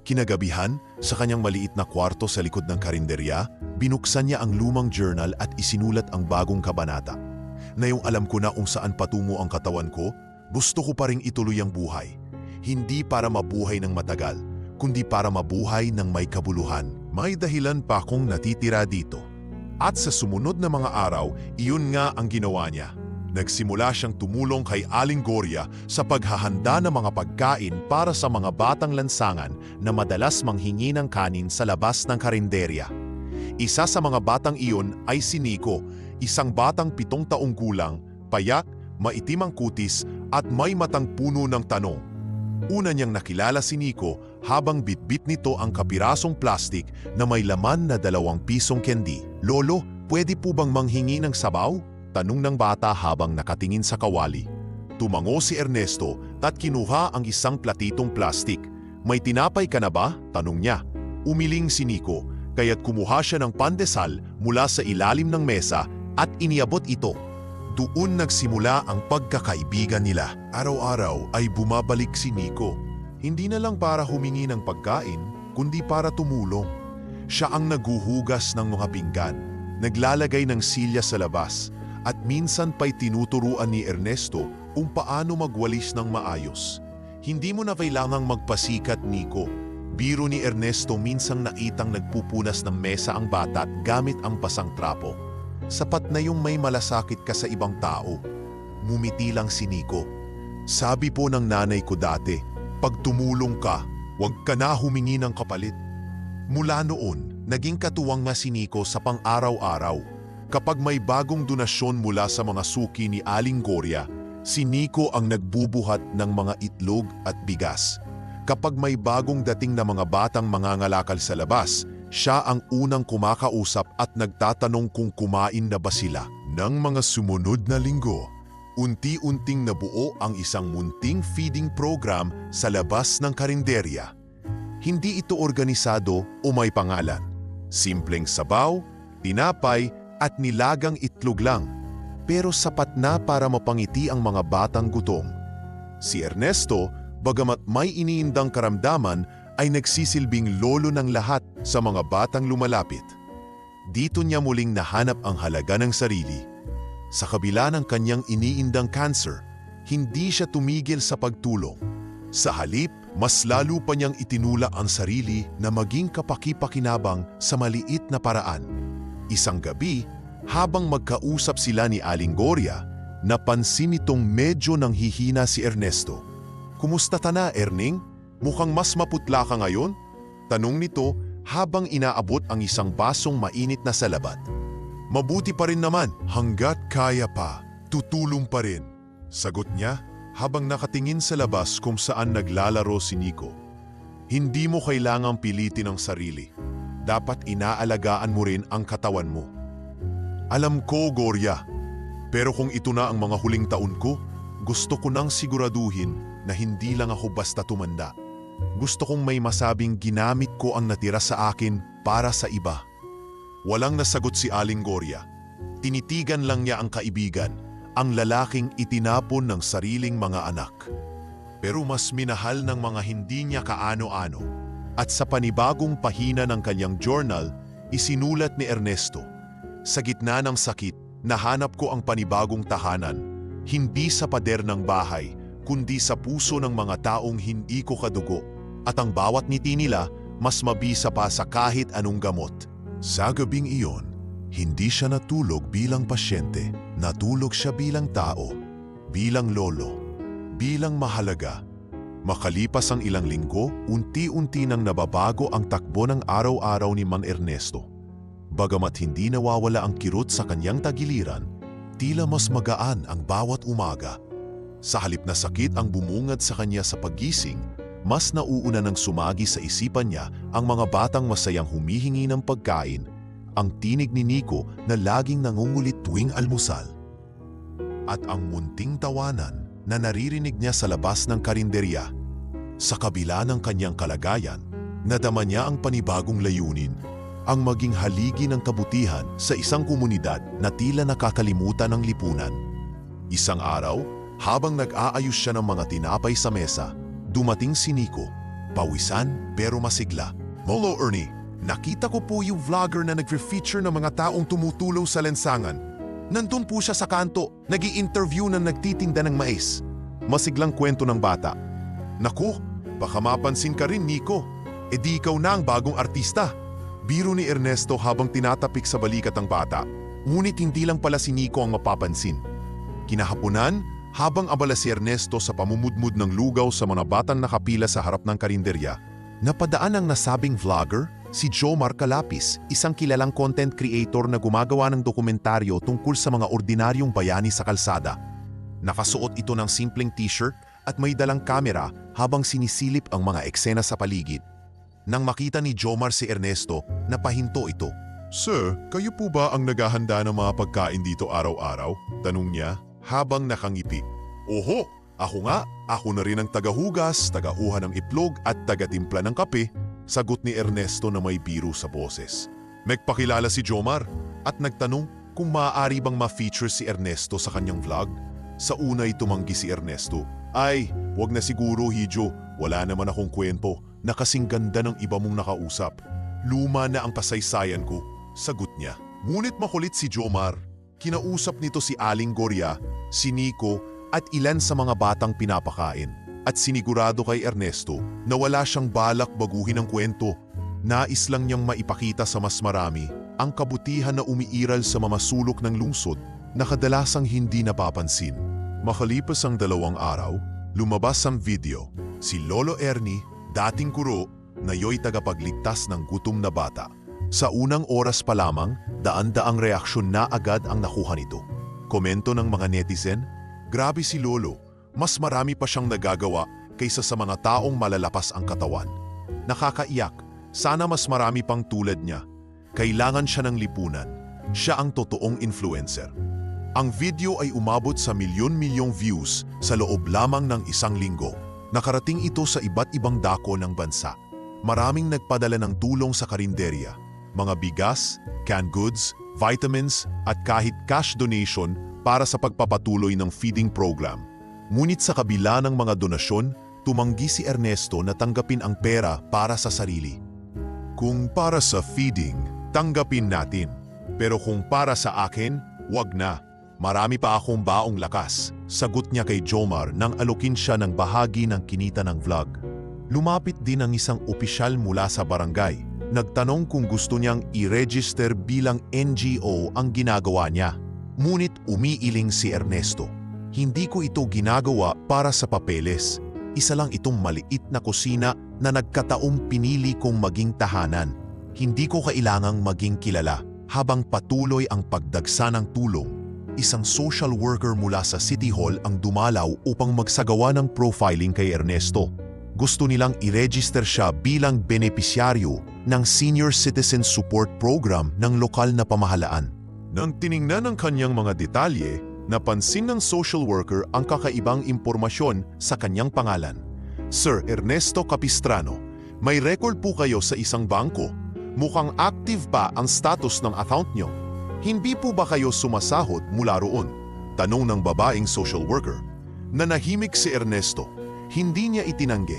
Kinagabihan, sa kanyang maliit na kwarto sa likod ng karinderya, binuksan niya ang lumang journal at isinulat ang bagong kabanata. Ngayong alam ko na kung saan patungo ang katawan ko, gusto ko pa ring ituloy ang buhay. Hindi para mabuhay ng matagal, kundi para mabuhay ng may kabuluhan. May dahilan pa akong natitira dito. At sa sumunod na mga araw, iyon nga ang ginawa niya. Nagsimula siyang tumulong kay Aling Gloria sa paghahanda ng mga pagkain para sa mga batang lansangan na madalas manghingi ng kanin sa labas ng karinderya. Isa sa mga batang iyon ay si Nico, isang batang 7 taong gulang, payat, maitim ang kutis at may matang puno ng tanong. Una niyang nakilala si Nico habang bitbit nito ang kapirasong plastik na may laman na 2 pisong candy. Lolo, pwede po bang manghingi ng sabaw? Tanong ng bata habang nakatingin sa kawali. Tumango si Ernesto at kinuha ang isang platitong plastik. May tinapay ka na ba? Tanong niya. Umiling si Nico, kaya't kumuha siya ng pandesal mula sa ilalim ng mesa at iniabot ito. Doon nagsimula ang pagkakaibigan nila. Araw-araw ay bumabalik si Nico. Hindi na lang para humingi ng pagkain, kundi para tumulong. Siya ang naguhugas ng mga pinggan, naglalagay ng silya sa labas, at minsan pa'y tinuturuan ni Ernesto kung paano magwalis ng maayos. Hindi mo na kailangang magpasikat, Nico. Biro ni Ernesto minsang nakitang nagpupunas ng mesa ang bata gamit ang pasang trapo. Sapat na yung may malasakit ka sa ibang tao. Mumiti lang si Nico. Sabi po ng nanay ko dati, pag tumulong ka, huwag ka na humingi ng kapalit. Mula noon, naging katuwang nga si Nico sa pang-araw-araw. Kapag may bagong donasyon mula sa mga suki ni Aling Gloria, si Nico ang nagbubuhat ng mga itlog at bigas. Kapag may bagong dating na mga batang mangangalakal sa labas, siya ang unang kumakausap at nagtatanong kung kumain na ba sila. Nang mga sumunod na linggo, unti-unting nabuo ang isang munting feeding program sa labas ng karinderya. Hindi ito organisado o may pangalan. Simpleng sabaw, tinapay at nilagang itlog lang. Pero sapat na para mapangiti ang mga batang gutom. Si Ernesto, bagamat may iniindang karamdaman, ay nagsisilbing lolo ng lahat sa mga batang lumalapit. Dito niya muling nahanap ang halaga ng sarili. Sa kabila ng kanyang iniindang cancer, hindi siya tumigil sa pagtulong. Sa halip, mas lalo pa niyang itinula ang sarili na maging kapaki-pakinabang sa maliit na paraan. Isang gabi, habang magkausap sila ni Aling Gloria, napansin nitong medyo nanghihina si Ernesto. "Kumusta ka na, Erning? Mukhang mas maputla ka ngayon?" Tanong nito habang inaabot ang isang basong mainit na salabat. "Mabuti pa rin naman, hanggat kaya pa, tutulong pa rin," sagot niya habang nakatingin sa labas kung saan naglalaro si Nico. "Hindi mo kailangang pilitin ang sarili. Dapat inaalagaan mo rin ang katawan mo." "Alam ko, Gloria. Pero kung ito na ang mga huling taon ko, gusto ko nang siguraduhin na hindi lang ako basta tumanda. Gusto kong may masabing ginamit ko ang natira sa akin para sa iba." Walang nasagot si Aling Gloria. Tinitigan lang niya ang kaibigan, ang lalaking itinapon ng sariling mga anak. Pero mas minahal ng mga hindi niya kaano-ano. At sa panibagong pahina ng kanyang journal, isinulat ni Ernesto, "Sa gitna ng sakit, nahanap ko ang panibagong tahanan, hindi sa pader ng bahay, kundi sa puso ng mga taong hindi ko kadugo. At ang bawat ngiti nila, mas mabisa pa sa kahit anong gamot." Sa gabing iyon, hindi siya natulog bilang pasyente, natulog siya bilang tao, bilang lolo, bilang mahalaga. Makalipas ang ilang linggo, unti-unti nang nababago ang takbo ng araw-araw ni Mang Ernesto. Bagamat hindi nawawala ang kirot sa kanyang tagiliran, tila mas magaan ang bawat umaga. Sa halip na sakit ang bumungad sa kanya sa paggising, mas nauuna ng sumagi sa isipan niya ang mga batang masayang humihingi ng pagkain, ang tinig ni Nico na laging nangungulit tuwing almusal, at ang munting tawanan na naririnig niya sa labas ng karinderya. Sa kabila ng kanyang kalagayan, nadama niya ang panibagong layunin, ang maging haligi ng kabutihan sa isang komunidad na tila nakakalimutan ng lipunan. Isang araw, habang nag-aayos siya ng mga tinapay sa mesa, dumating si Nico, pawisan pero masigla. "Hello, Ernie. Nakita ko po yung vlogger na nag-feature ng mga taong tumutulong sa lansangan. Nandun po siya sa kanto, nag-i-interview na nagtitinda ng mais." Masiglang kwento ng bata. "Naku, baka mapansin ka rin, Nico. E di ikaw na ang bagong artista." Biro ni Ernesto habang tinatapik sa balikat ang bata. Ngunit hindi lang pala si Nico ang mapapansin. Kinahaponan, habang abala si Ernesto sa pamumudmud ng lugaw sa mga batang nakapila sa harap ng karinderya, napadaan ang nasabing vlogger, si Jomar Calapis, isang kilalang content creator na gumagawa ng dokumentaryo tungkol sa mga ordinaryong bayani sa kalsada. Nakasuot ito ng simpleng t-shirt at may dalang kamera habang sinisilip ang mga eksena sa paligid. Nang makita ni Jomar si Ernesto, napahinto ito. "Sir, kayo po ba ang naghahanda ng mga pagkain dito araw-araw?" tanong niya habang nakangiti. "Oho, ako nga. Ako na rin ang tagahugas, tagauhan ng itlog at tagatimpla ng kape," sagot ni Ernesto na may biro sa boses. Nagpakilala si Jomar at nagtanong kung maaari bang ma-feature si Ernesto sa kanyang vlog. Sa unay tumanggi si Ernesto. "Ay, wag na siguro, Hijo. Wala naman akong kwento na kasing ganda ng iba mong nakausap. Luma na ang kasaysayan ko," sagot niya. Ngunit makulit si Jomar. Kinausap nito si Aling Gloria, si Nico at ilan sa mga batang pinapakain. At sinigurado kay Ernesto na wala siyang balak baguhin ang kwento. Nais lang niyang maipakita sa mas marami ang kabutihan na umiiral sa mamasulok ng lungsod na kadalasang hindi napapansin. Makalipas ang 2 araw, lumabas ang video. Si Lolo Ernie, dating kuro, ngayoy tagapagligtas ng gutom na bata. Sa unang oras pa lamang, daan-daang reaksyon na agad ang nakuha nito. Komento ng mga netizen, "Grabe si Lolo, mas marami pa siyang nagagawa kaysa sa mga taong malalapas ang katawan. Nakakaiyak, sana mas marami pang tulad niya. Kailangan siya ng lipunan. Siya ang totoong influencer." Ang video ay umabot sa milyon-milyong views sa loob lamang ng 1 linggo. Nakarating ito sa iba't ibang dako ng bansa. maraming nagpadala ng tulong sa karinderya. Mga bigas, canned goods, vitamins at kahit cash donation para sa pagpapatuloy ng feeding program. Ngunit sa kabila ng mga donasyon, tumanggi si Ernesto na tanggapin ang pera para sa sarili. Kung para sa feeding, tanggapin natin. Pero kung para sa akin, wag na. Marami pa akong baong lakas, sagot niya kay Jomar nang alokin siya ng bahagi ng kinita ng vlog. Lumapit din ang isang opisyal mula sa barangay. Nagtanong kung gusto niyang i-register bilang NGO ang ginagawa niya. Ngunit umiiling si Ernesto. Hindi ko ito ginagawa para sa papeles. Isa lang itong maliit na kusina na nagkataong pinili kong maging tahanan. Hindi ko kailangang maging kilala. Habang patuloy ang pagdagsa ng tulong, isang social worker mula sa City Hall ang dumalaw upang magsagawa ng profiling kay Ernesto. Gusto nilang i-register siya bilang benepisyaryo ng Senior Citizen Support Program ng lokal na pamahalaan. Nang tiningnan ang kanyang mga detalye, napansin ng social worker ang kakaibang impormasyon sa kanyang pangalan. Sir Ernesto Capistrano, may record po kayo sa isang bangko. Mukhang active pa ang status ng account nyo. Hindi po ba kayo sumasahod mula roon? Tanong ng babaeng social worker. Nanahimik si Ernesto. Hindi niya itinanggi.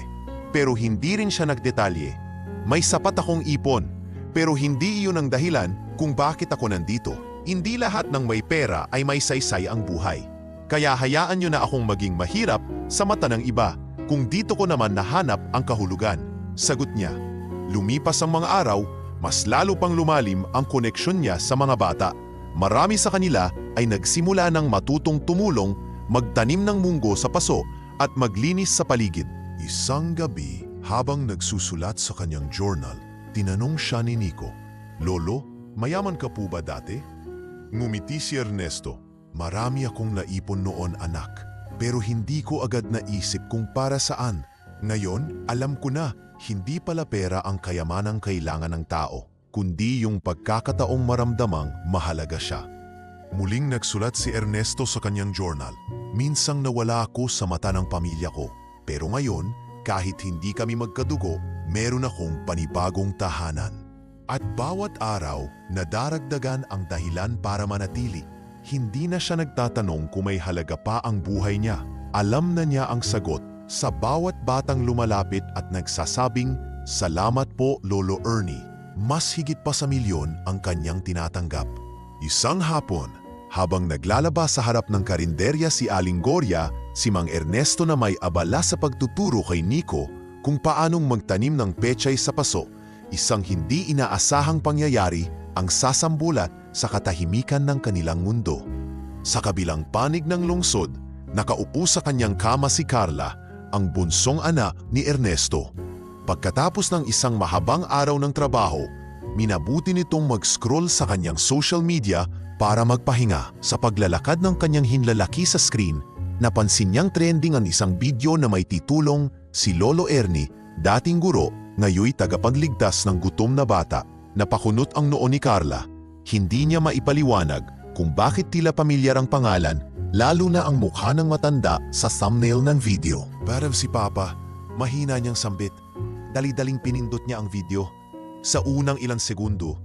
Pero hindi rin siya nagdetalye. May sapat akong ipon. Pero hindi iyon ang dahilan kung bakit ako nandito. Hindi lahat ng may pera ay may saysay ang buhay. Kaya hayaan nyo na akong maging mahirap sa mata ng iba kung dito ko naman nahanap ang kahulugan. Sagot niya. Lumipas ang mga araw, mas lalo pang lumalim ang koneksyon niya sa mga bata. Marami sa kanila ay nagsimula ng matutong tumulong, magtanim ng munggo sa paso at maglinis sa paligid. Isang gabi, habang nagsusulat sa kanyang journal, tinanong siya ni Nico, Lolo, mayaman ka po ba dati? Ngumiti si Ernesto. Marami akong naipon noon, anak. Pero hindi ko agad naisip kung para saan. Ngayon, alam ko na, hindi pala pera ang kayamanang kailangan ng tao, kundi yung pagkakataong maramdamang mahalaga siya. Muling nagsulat si Ernesto sa kanyang journal. Minsang nawala ako sa mata ng pamilya ko. Pero ngayon, kahit hindi kami magkadugo, meron akong panibagong tahanan. At bawat araw, nadaragdagan ang dahilan para manatili. Hindi na siya nagtatanong kung may halaga pa ang buhay niya. Alam na niya ang sagot sa bawat batang lumalapit at nagsasabing, Salamat po, Lolo Ernie. Mas higit pa sa milyon ang kanyang tinatanggap. Isang hapon, habang naglalaba sa harap ng karinderya si Aling Gloria, si Mang Ernesto na may abala sa pagtuturo kay Nico kung paanong magtanim ng pechay sa paso. Isang hindi inaasahang pangyayari ang sasambulat sa katahimikan ng kanilang mundo. Sa kabilang panig ng lungsod, nakaupo sa kanyang kama si Carla, ang bunsong anak ni Ernesto. Pagkatapos ng isang mahabang araw ng trabaho, minabuti nitong mag-scroll sa kanyang social media para magpahinga. Sa paglalakad ng kanyang hinlalaki sa screen, napansin niyang trending ang isang video na may titulong Si Lolo Ernie, dating guro, ngayoy tagapagligtas ng gutom na bata. Napakunot ang noo ni Carla. Hindi niya maipaliwanag kung bakit tila pamilyar ang pangalan, lalo na ang mukha ng matanda sa thumbnail ng video. Parang si Papa, mahina niyang sambit. Dali-daling pinindot niya ang video. Sa unang ilang segundo,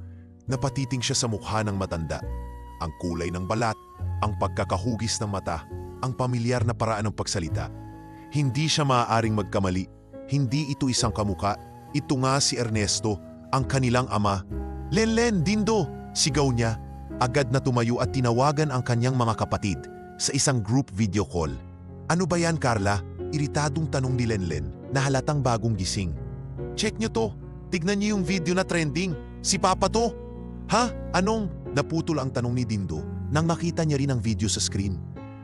napatiting siya sa mukha ng matanda. Ang kulay ng balat, ang pagkakahugis ng mata, ang pamilyar na paraan ng pagsalita. Hindi siya maaaring magkamali. Hindi ito isang kamuka. Ito nga si Ernesto, ang kanilang ama. Lenlen, Dindo! Sigaw niya. Agad na tumayo at tinawagan ang kanyang mga kapatid sa isang group video call. Ano ba yan, Carla? Iritadong tanong ni Lenlen na halatang bagong gising. Check nyo to. Tignan niyo yung video na trending. Si Papa to. Ha? Anong? Naputol ang tanong ni Dindo nang makita niya rin ang video sa screen.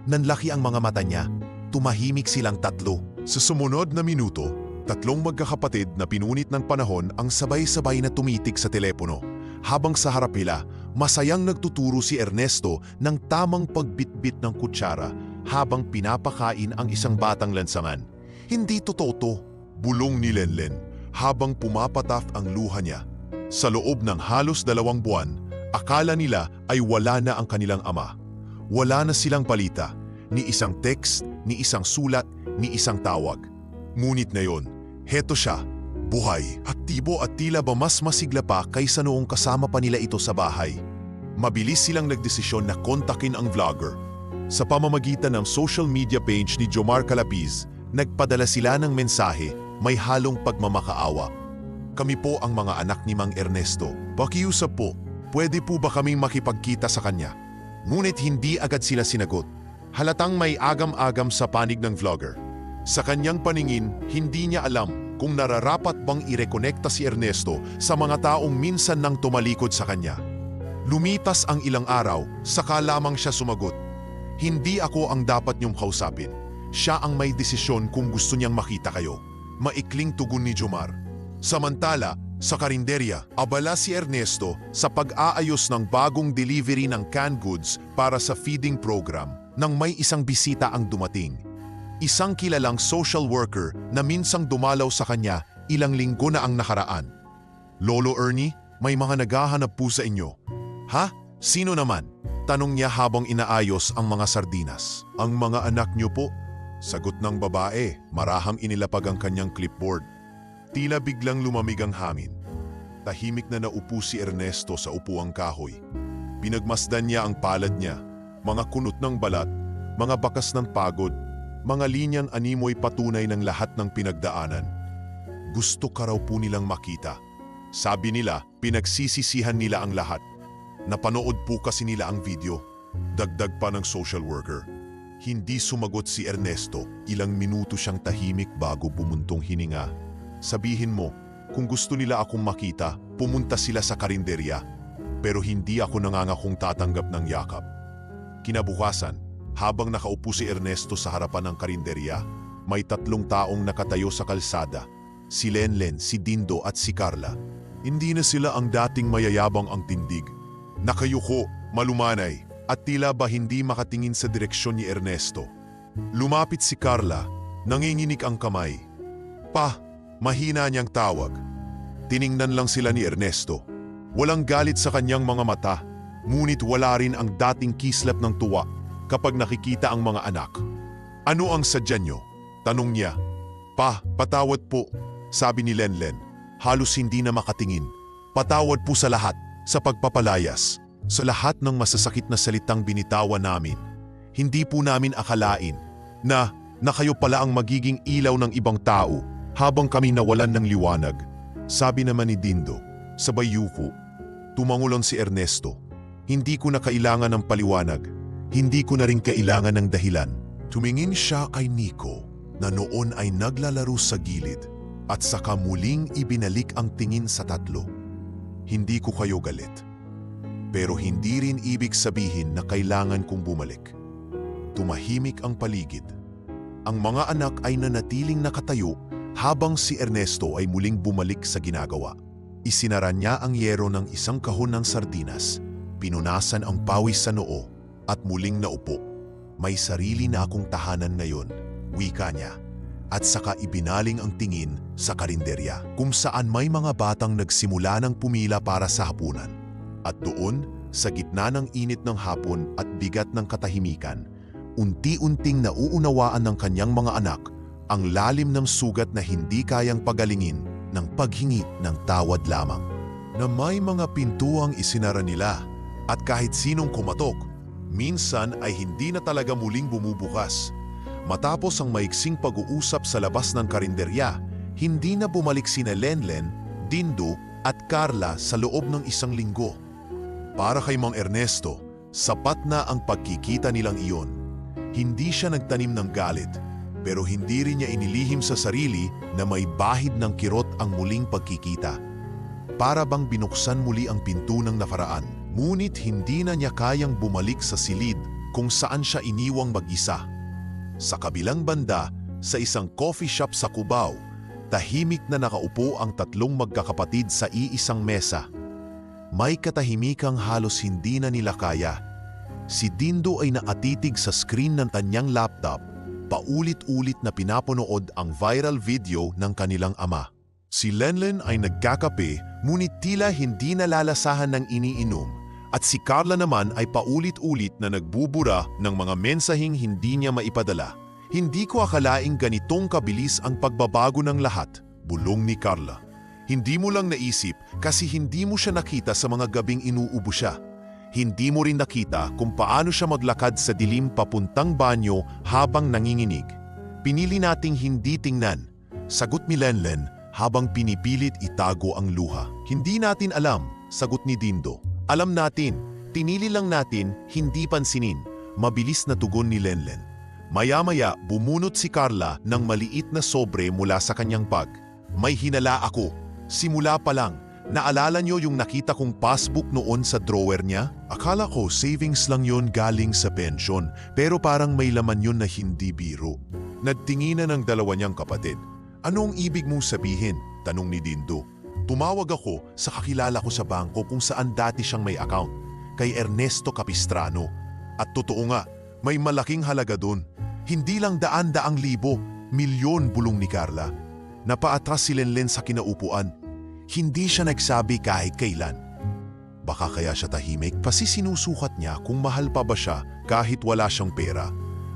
Nanlaki ang mga mata niya. Tumahimik silang tatlo. Sa sumunod na minuto, tatlong magkakapatid na pinunit ng panahon ang sabay-sabay na tumitik sa telepono. Habang sa harap nila, masayang nagtuturo si Ernesto ng tamang pagbitbit ng kutsara habang pinapakain ang isang batang lansangan. Hindi totoo to, bulong ni Lenlen habang pumapataf ang luha niya. Sa loob ng halos 2 buwan, akala nila ay wala na ang kanilang ama. Wala na silang palita, ni isang text, ni isang sulat, ni isang tawag. Ngunit ngayon, heto siya, buhay, aktibo at tila ba mas masigla pa kaysa noong kasama pa nila ito sa bahay. Mabilis silang nagdesisyon na kontakin ang vlogger. Sa pamamagitan ng social media page ni Jomar Calapiz, nagpadala sila ng mensahe may halong pagmamakaawa. Kami po ang mga anak ni Mang Ernesto. Pakiusap po, pwede po ba kaming makipagkita sa kanya? Ngunit hindi agad sila sinagot. Halatang may agam-agam sa panig ng vlogger. Sa kanyang paningin, hindi niya alam kung nararapat bang irekonekta si Ernesto sa mga taong minsan nang tumalikod sa kanya. Lumipas ang ilang araw, saka lamang siya sumagot. Hindi ako ang dapat niyong kausapin. Siya ang may desisyon kung gusto niyang makita kayo. Maikling tugon ni Jomar. Samantala, sa karinderya, abala si Ernesto sa pag-aayos ng bagong delivery ng canned goods para sa feeding program nang may isang bisita ang dumating. Isang kilalang social worker na minsang dumalaw sa kanya ilang linggo na ang nakaraan. Lolo Ernie, may mga naghahanap po sa inyo. Ha? Sino naman? Tanong niya habang inaayos ang mga sardinas. Ang mga anak niyo po? Sagot ng babae, marahang inilapag ang kanyang clipboard. Tila biglang lumamig ang hangin. Tahimik na naupo si Ernesto sa upuang kahoy. Pinagmasdan niya ang palad niya, mga kunot ng balat, mga bakas ng pagod, mga linyang animoy patunay ng lahat ng pinagdaanan. Gusto ka raw po nilang makita. Sabi nila, pinagsisisihan nila ang lahat. Napanood po kasi nila ang video. Dagdag pa ng social worker. Hindi sumagot si Ernesto. Ilang minuto siyang tahimik bago bumuntong hininga. Sabihin mo, kung gusto nila akong makita, pumunta sila sa karinderya. Pero hindi ako nangangakong tatanggap ng yakap. Kinabukasan, habang nakaupo si Ernesto sa harapan ng karinderya, may 3 taong nakatayo sa kalsada. Si Lenlen, si Dindo at si Carla. Hindi na sila ang dating mayayabang ang tindig. Nakayuko, malumanay, at tila ba hindi makatingin sa direksyon ni Ernesto. Lumapit si Carla, nanginginig ang kamay. Pa, mahina niyang tawag. Tiningnan lang sila ni Ernesto. Walang galit sa kanyang mga mata, ngunit wala rin ang dating kislap ng tuwa kapag nakikita ang mga anak. Ano ang sadya niyo? Tanong niya. Pa, patawad po, sabi ni Lenlen. Halos hindi na makatingin. Patawad po sa lahat. Sa pagpapalayas, sa lahat ng masasakit na salitang binitawan namin, hindi po namin akalain na kayo pala ang magiging ilaw ng ibang tao habang kami nawalan ng liwanag. Sabi naman ni Dindo, sabay yuko. Tumangulon si Ernesto. Hindi ko na kailangan ng paliwanag. Hindi ko na rin kailangan ng dahilan. Tumingin siya kay Nico na noon ay naglalaro sa gilid at saka muling ibinalik ang tingin sa 3. Hindi ko kayo galit. Pero hindi rin ibig sabihin na kailangan kong bumalik. Tumahimik ang paligid. Ang mga anak ay nanatiling nakatayo habang si Ernesto ay muling bumalik sa ginagawa. Isinara niya ang yero ng isang kahon ng sardinas, pinunasan ang pawis sa noo at muling naupo. May sarili na akong tahanan ngayon, wika niya. At saka ibinaling ang tingin sa karinderya kung saan may mga batang nagsimula ng pumila para sa hapunan. At doon, sa gitna ng init ng hapon at bigat ng katahimikan, unti-unting nauunawaan ng kanyang mga anak ang lalim ng sugat na hindi kayang pagalingin ng paghingi ng tawad lamang. Na may mga pintuang isinara nila at kahit sinong kumatok, minsan ay hindi na talaga muling bumubukas. Matapos ang maiksing pag-uusap sa labas ng karinderya, hindi na bumalik sina Lenlen, Dindo at Carla sa loob ng 1 linggo. Para kay Mang Ernesto, sapat na ang pagkikita nilang iyon. Hindi siya nagtanim ng galit, pero hindi rin niya inilihim sa sarili na may bahid ng kirot ang muling pagkikita. Para bang binuksan muli ang pinto ng nakaraan, ngunit hindi na niya kayang bumalik sa silid kung saan siya iniwang mag-isa. Sa kabilang banda, sa isang coffee shop sa Cubao, tahimik na nakaupo ang 3 magkakapatid sa iisang mesa. May katahimikang halos hindi na nila kaya. Si Dindo ay nakatitig sa screen ng kanyang laptop, paulit-ulit na pinapanood ang viral video ng kanilang ama. Si Lenlen ay nagkakape, ngunit tila hindi nalalasahan ng iniinom, at si Carla naman ay paulit-ulit na nagbubura ng mga mensaheng hindi niya maipadala. Hindi ko akalaing ganitong kabilis ang pagbabago ng lahat. Bulong ni Carla. Hindi mo lang naisip kasi hindi mo siya nakita sa mga gabing inuubo siya. Hindi mo rin nakita kung paano siya maglakad sa dilim papuntang banyo habang nanginginig. Pinili nating hindi tingnan, sagot ni Lenlen habang pinipilit itago ang luha. Hindi natin alam, sagot ni Dindo. Alam natin, tinili lang natin, hindi pansinin. Mabilis na tugon ni Lenlen. Maya-maya bumunot si Carla ng maliit na sobre mula sa kanyang bag. May hinala ako. Simula pa lang, naalala niyo yung nakita kong passbook noon sa drawer niya? Akala ko savings lang yon galing sa pensyon, pero parang may laman yun na hindi biro. Nagtinginan ng dalawa niyang kapatid. Anong ibig mong sabihin? Tanong ni Dindo. Tumawag ako sa kakilala ko sa bangko kung saan dati siyang may account, kay Ernesto Capistrano. At totoo nga, may malaking halaga dun. Hindi lang daan-daang libo, milyon, bulong ni Carla. Napaatras si Lenlen sa kinaupuan. Hindi siya nagsabi kahit kailan. Baka kaya siya tahimik kasi sinusukat niya kung mahal pa ba siya kahit wala siyang pera.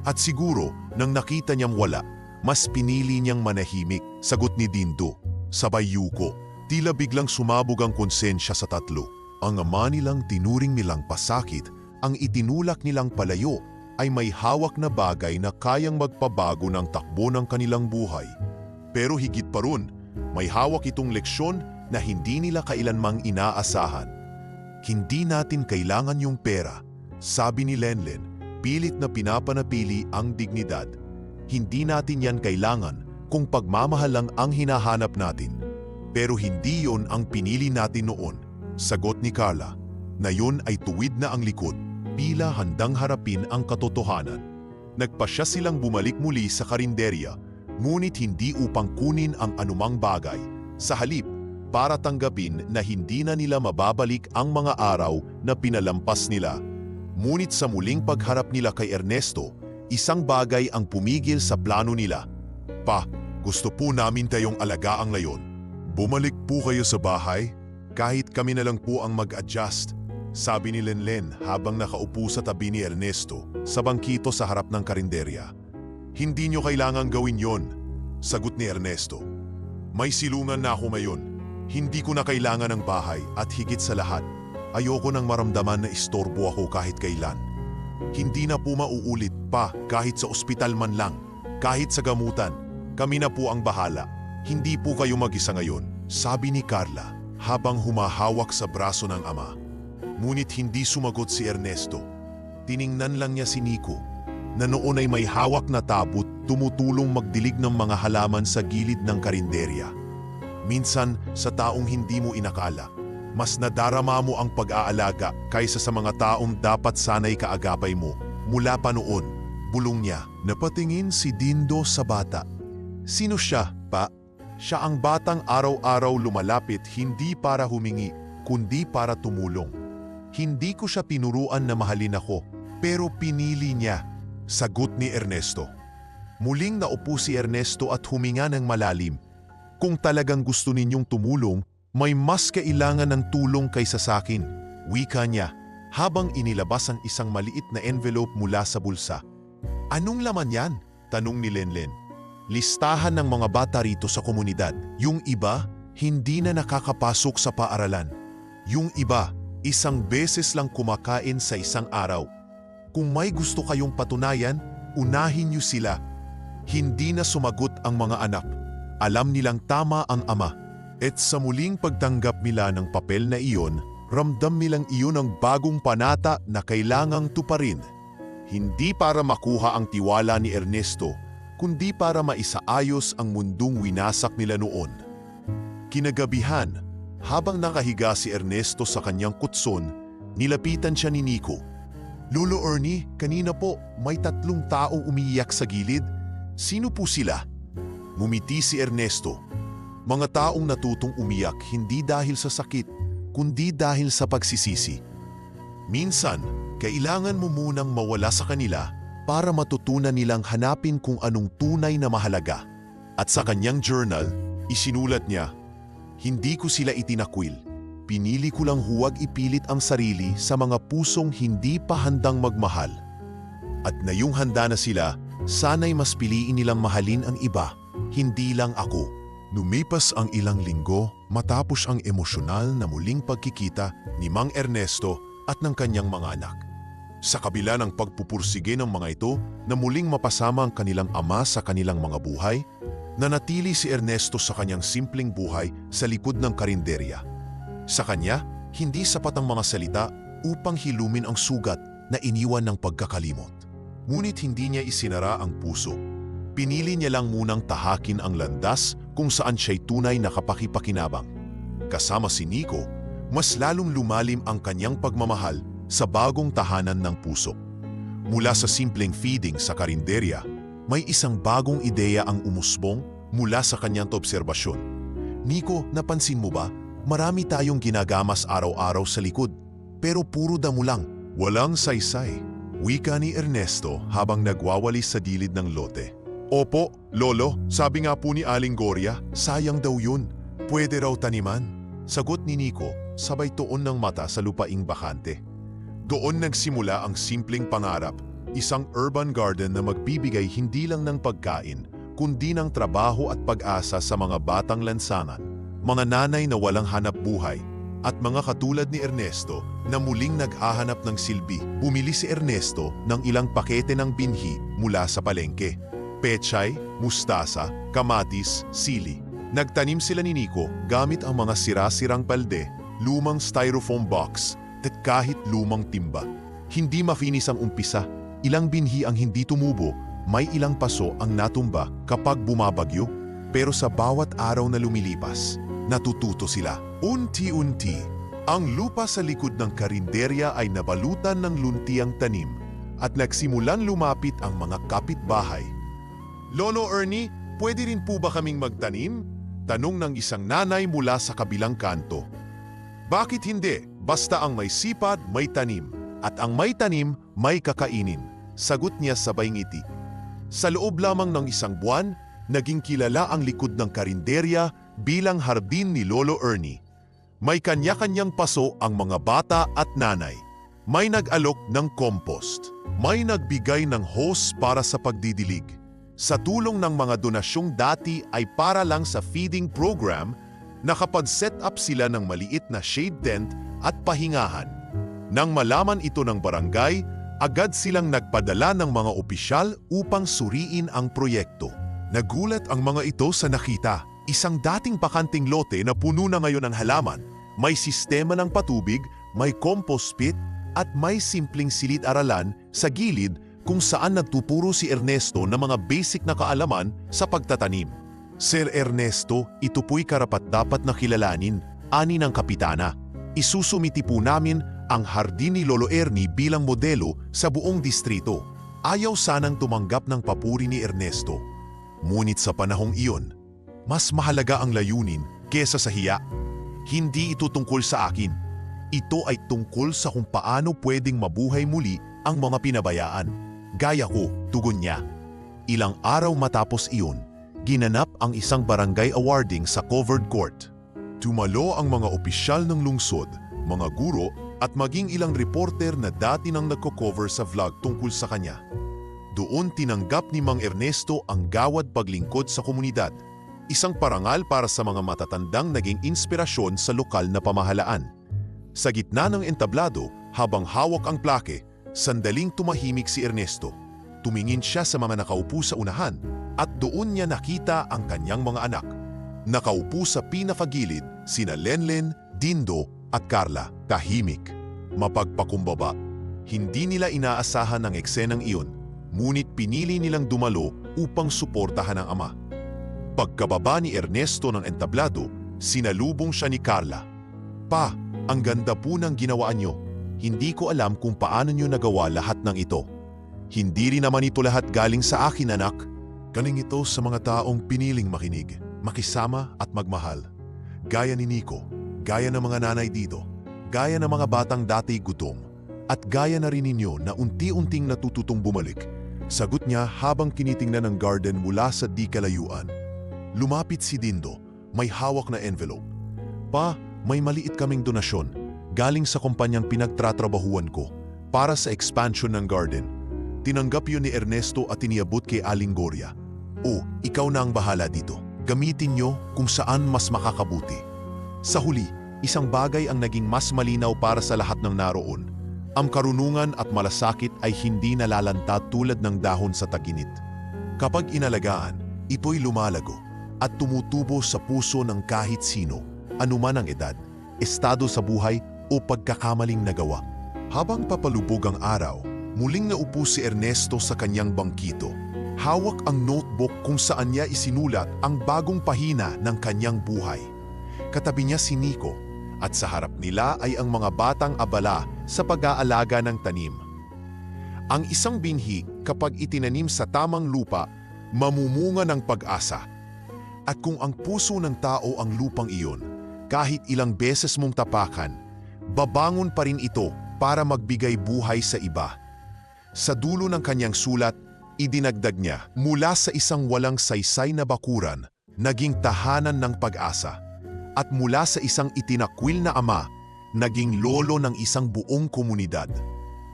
At siguro, nang nakita niyang wala, mas pinili niyang manahimik, sagot ni Dindo. Sabay yuko, tila biglang sumabog ang konsensya sa tatlo. Ang ama nilang tinuring nilang pasakit, ang itinulak nilang palayo, ay may hawak na bagay na kayang magpabago ng takbo ng kanilang buhay. Pero higit pa ron, may hawak itong leksyon na hindi nila kailanmang inaasahan. Hindi natin kailangan yung pera, sabi ni Lenlen, pilit na pinapanapili ang dignidad. Hindi natin yan kailangan kung pagmamahal lang ang hinahanap natin. Pero hindi yon ang pinili natin noon, sagot ni Carla, na yun ay tuwid na ang likod, pila handang harapin ang katotohanan. Nagpasya silang bumalik muli sa karinderya, ngunit hindi upang kunin ang anumang bagay. Sa halip, para tanggapin na hindi na nila mababalik ang mga araw na pinalampas nila. Ngunit sa muling pagharap nila kay Ernesto, isang bagay ang pumigil sa plano nila. Pa, gusto po namin kayong alagaang ngayon. Bumalik po kayo sa bahay, kahit kami na lang po ang mag-adjust, sabi ni Lenlen habang nakaupo sa tabi ni Ernesto sa bangkito sa harap ng karinderya. Hindi nyo kailangang gawin yon, sagot ni Ernesto. May silungan na ako ngayon. Hindi ko na kailangan ng bahay at higit sa lahat, ayoko nang maramdaman na istorbo ako kahit kailan. Hindi na po mauulit pa kahit sa ospital man lang, kahit sa gamutan. Kami na po ang bahala. Hindi po kayo mag-isa ngayon, sabi ni Carla habang humahawak sa braso ng ama. Ngunit hindi sumagot si Ernesto. Tiningnan lang niya si Nico, na noon ay may hawak na tabut tumutulong magdilig ng mga halaman sa gilid ng karinderya. Minsan, sa taong hindi mo inakala, mas nadarama mo ang pag-aalaga kaysa sa mga taong dapat sanay kaagapay mo. Mula pa noon, bulong niya, napatingin si Dindo sa bata. Sino siya, pa? Siya ang batang araw-araw lumalapit hindi para humingi, kundi para tumulong. Hindi ko siya pinuruan na mahalin ako, pero pinili niya, sagot ni Ernesto. Muling naupo si Ernesto at huminga ng malalim. Kung talagang gusto ninyong tumulong, may mas kailangan ng tulong kaysa sa akin, wika niya, habang inilabas ang isang maliit na envelope mula sa bulsa. Anong laman yan? Tanong ni Lenlen. Listahan ng mga bata rito sa komunidad. Yung iba, hindi na nakakapasok sa paaralan. Yung iba, isang beses lang kumakain sa isang araw. Kung may gusto kayong patunayan, unahin niyo sila. Hindi na sumagot ang mga anak. Alam nilang tama ang ama. At sa muling pagtanggap nila ng papel na iyon, ramdam nilang iyon ang bagong panata na kailangang tuparin. Hindi para makuha ang tiwala ni Ernesto, kundi para maisaayos ang mundong winasak nila noon. Kinagabihan, habang nakahiga si Ernesto sa kanyang kutson, nilapitan siya ni Nico. Lolo Ernie, kanina po may 3 taong umiiyak sa gilid. Sino po sila? Ngumiti si Ernesto. Mga taong natutong umiyak hindi dahil sa sakit, kundi dahil sa pagsisisi. Minsan, kailangan mo munang mawala sa kanila para matutunan nilang hanapin kung anong tunay na mahalaga. At sa kanyang journal, isinulat niya, hindi ko sila itinakwil. Pinili ko lang huwag ipilit ang sarili sa mga pusong hindi pa handang magmahal. At ngayong handa na sila, sana'y mas piliin nilang mahalin ang iba, hindi lang ako. Lumipas ang ilang linggo matapos ang emosyonal na muling pagkikita ni Mang Ernesto at ng kanyang mga anak. Sa kabila ng pagpupursige ng mga ito na muling mapasama ang kanilang ama sa kanilang mga buhay, nanatili si Ernesto sa kanyang simpleng buhay sa likod ng karinderya. Sa kanya, hindi sapat ang mga salita upang hilumin ang sugat na iniwan ng pagkakalimot. Ngunit hindi niya isinara ang puso. Pinili niya lang munang tahakin ang landas kung saan siya'y tunay na kapakipakinabang. Kasama si Nico, mas lalong lumalim ang kanyang pagmamahal sa bagong tahanan ng puso. Mula sa simpleng feeding sa karinderya, may isang bagong ideya ang umusbong mula sa kanyang obserbasyon. Nico, napansin mo ba? Marami tayong ginagamas araw-araw sa likod, pero puro damo lang, walang saysay. Wika ni Ernesto habang nagwawalis sa gilid ng lote. Opo, Lolo, sabi nga po ni Aling Gloria, sayang daw yun. Pwede raw taniman. Sagot ni Nico, sabay tuon ng mata sa lupaing bakante. Doon nagsimula ang simpleng pangarap, isang urban garden na magbibigay hindi lang ng pagkain, kundi ng trabaho at pag-asa sa mga batang lansangan, mga nanay na walang hanap buhay, at mga katulad ni Ernesto na muling naghahanap ng silbi. Bumili si Ernesto ng ilang pakete ng binhi mula sa palengke. Pechay, mustasa, kamatis, sili. Nagtanim sila ni Nico gamit ang mga sira-sirang balde, lumang styrofoam box, at kahit lumang timba. Hindi mafinis ang umpisa. Ilang binhi ang hindi tumubo, may ilang paso ang natumba kapag bumabagyo. Pero sa bawat araw na lumilipas, natututo sila. Unti-unti, ang lupa sa likod ng karinderya ay nabalutan ng luntiang tanim at nagsimulang lumapit ang mga kapitbahay. Lolo Ernie, pwede rin po ba kaming magtanim? Tanong ng isang nanay mula sa kabilang kanto. Bakit hindi? Basta ang may sipag, may tanim. At ang may tanim, may kakainin. Sagot niya sabay ngiti. Sa loob lamang ng isang buwan, naging kilala ang likod ng karinderya bilang hardin ni Lolo Ernie. May kanya-kanyang paso ang mga bata at nanay. May nag-alok ng compost. May nagbigay ng hose para sa pagdidilig. Sa tulong ng mga donasyong dati ay para lang sa feeding program, nakapag-set up sila ng maliit na shade tent at pahingahan. Nang malaman ito ng barangay, agad silang nagpadala ng mga opisyal upang suriin ang proyekto. Nagulat ang mga ito sa nakita. Isang dating bakanting lote na puno na ngayon ng halaman, may sistema ng patubig, may compost pit, at may simpleng silid-aralan sa gilid kung saan nagtuturo si Ernesto ng mga basic na kaalaman sa pagtatanim. Sir Ernesto, ito po'y karapat-dapat na kilalanin, ani ng kapitana. Isusumiti po namin ang hardin ni Lolo Ernie bilang modelo sa buong distrito. Ayaw sanang tumanggap ng papuri ni Ernesto. Ngunit sa panahong iyon, mas mahalaga ang layunin kesa sa hiya. Hindi ito tungkol sa akin. Ito ay tungkol sa kung paano pwedeng mabuhay muli ang mga pinabayaan. Gaya ko, tugon niya. Ilang araw matapos iyon, ginanap ang isang barangay awarding sa covered court. Tumalo ang mga opisyal ng lungsod, mga guro at maging ilang reporter na dati nang nagko-cover sa vlog tungkol sa kanya. Doon tinanggap ni Mang Ernesto ang gawad paglingkod sa komunidad, isang parangal para sa mga matatandang naging inspirasyon sa lokal na pamahalaan. Sa gitna ng entablado, habang hawak ang plake, sandaling tumahimik si Ernesto. Tumingin siya sa mga nakaupo sa unahan at doon niya nakita ang kanyang mga anak. Nakaupo sa pinakagilid sina Lenlen, Dindo at Carla, tahimik, mapagpakumbaba. Hindi nila inaasahan ang eksenang iyon, ngunit pinili nilang dumalo upang suportahan ang ama. Pagkababa ni Ernesto ng entablado, sinalubong siya ni Carla. Pa, ang ganda po ng ginawaan niyo. Hindi ko alam kung paano niyo nagawa lahat ng ito. Hindi rin naman ito lahat galing sa akin, anak. Galing ito sa mga taong piniling makinig, makisama at magmahal. Gaya ni Nico, gaya ng mga nanay dito, gaya ng mga batang dati gutom, at gaya na rin ninyo na unti-unting natututong bumalik. Sagot niya habang kinitingnan ang garden mula sa di kalayuan. Lumapit si Dindo, may hawak na envelope. Pa, may maliit kaming donasyon, galing sa kumpanyang pinagtratrabahuan ko, para sa expansion ng garden. Tinanggap yun ni Ernesto at iniabot kay Aling Gloria. O, ikaw na ang bahala dito. Gamitin nyo kung saan mas makakabuti. Sa huli, isang bagay ang naging mas malinaw para sa lahat ng naroon. Ang karunungan at malasakit ay hindi nalalanta tulad ng dahon sa taginit. Kapag inalagaan, ito'y lumalago at tumutubo sa puso ng kahit sino, anuman ang edad, estado sa buhay o pagkakamaling nagawa. Habang papalubog ang araw, muling naupo si Ernesto sa kanyang bangkito. Hawak ang notebook kung saan niya isinulat ang bagong pahina ng kanyang buhay. Katabi niya si Nico at sa harap nila ay ang mga batang abala sa pag-aalaga ng tanim. Ang isang binhi kapag itinanim sa tamang lupa, mamumunga ng pag-asa. At kung ang puso ng tao ang lupang iyon, kahit ilang beses mong tapakan, babangon pa rin ito para magbigay buhay sa iba. Sa dulo ng kanyang sulat, idinagdag niya, mula sa isang walang saysay na bakuran, naging tahanan ng pag-asa. At mula sa isang itinakwil na ama, naging lolo ng isang buong komunidad.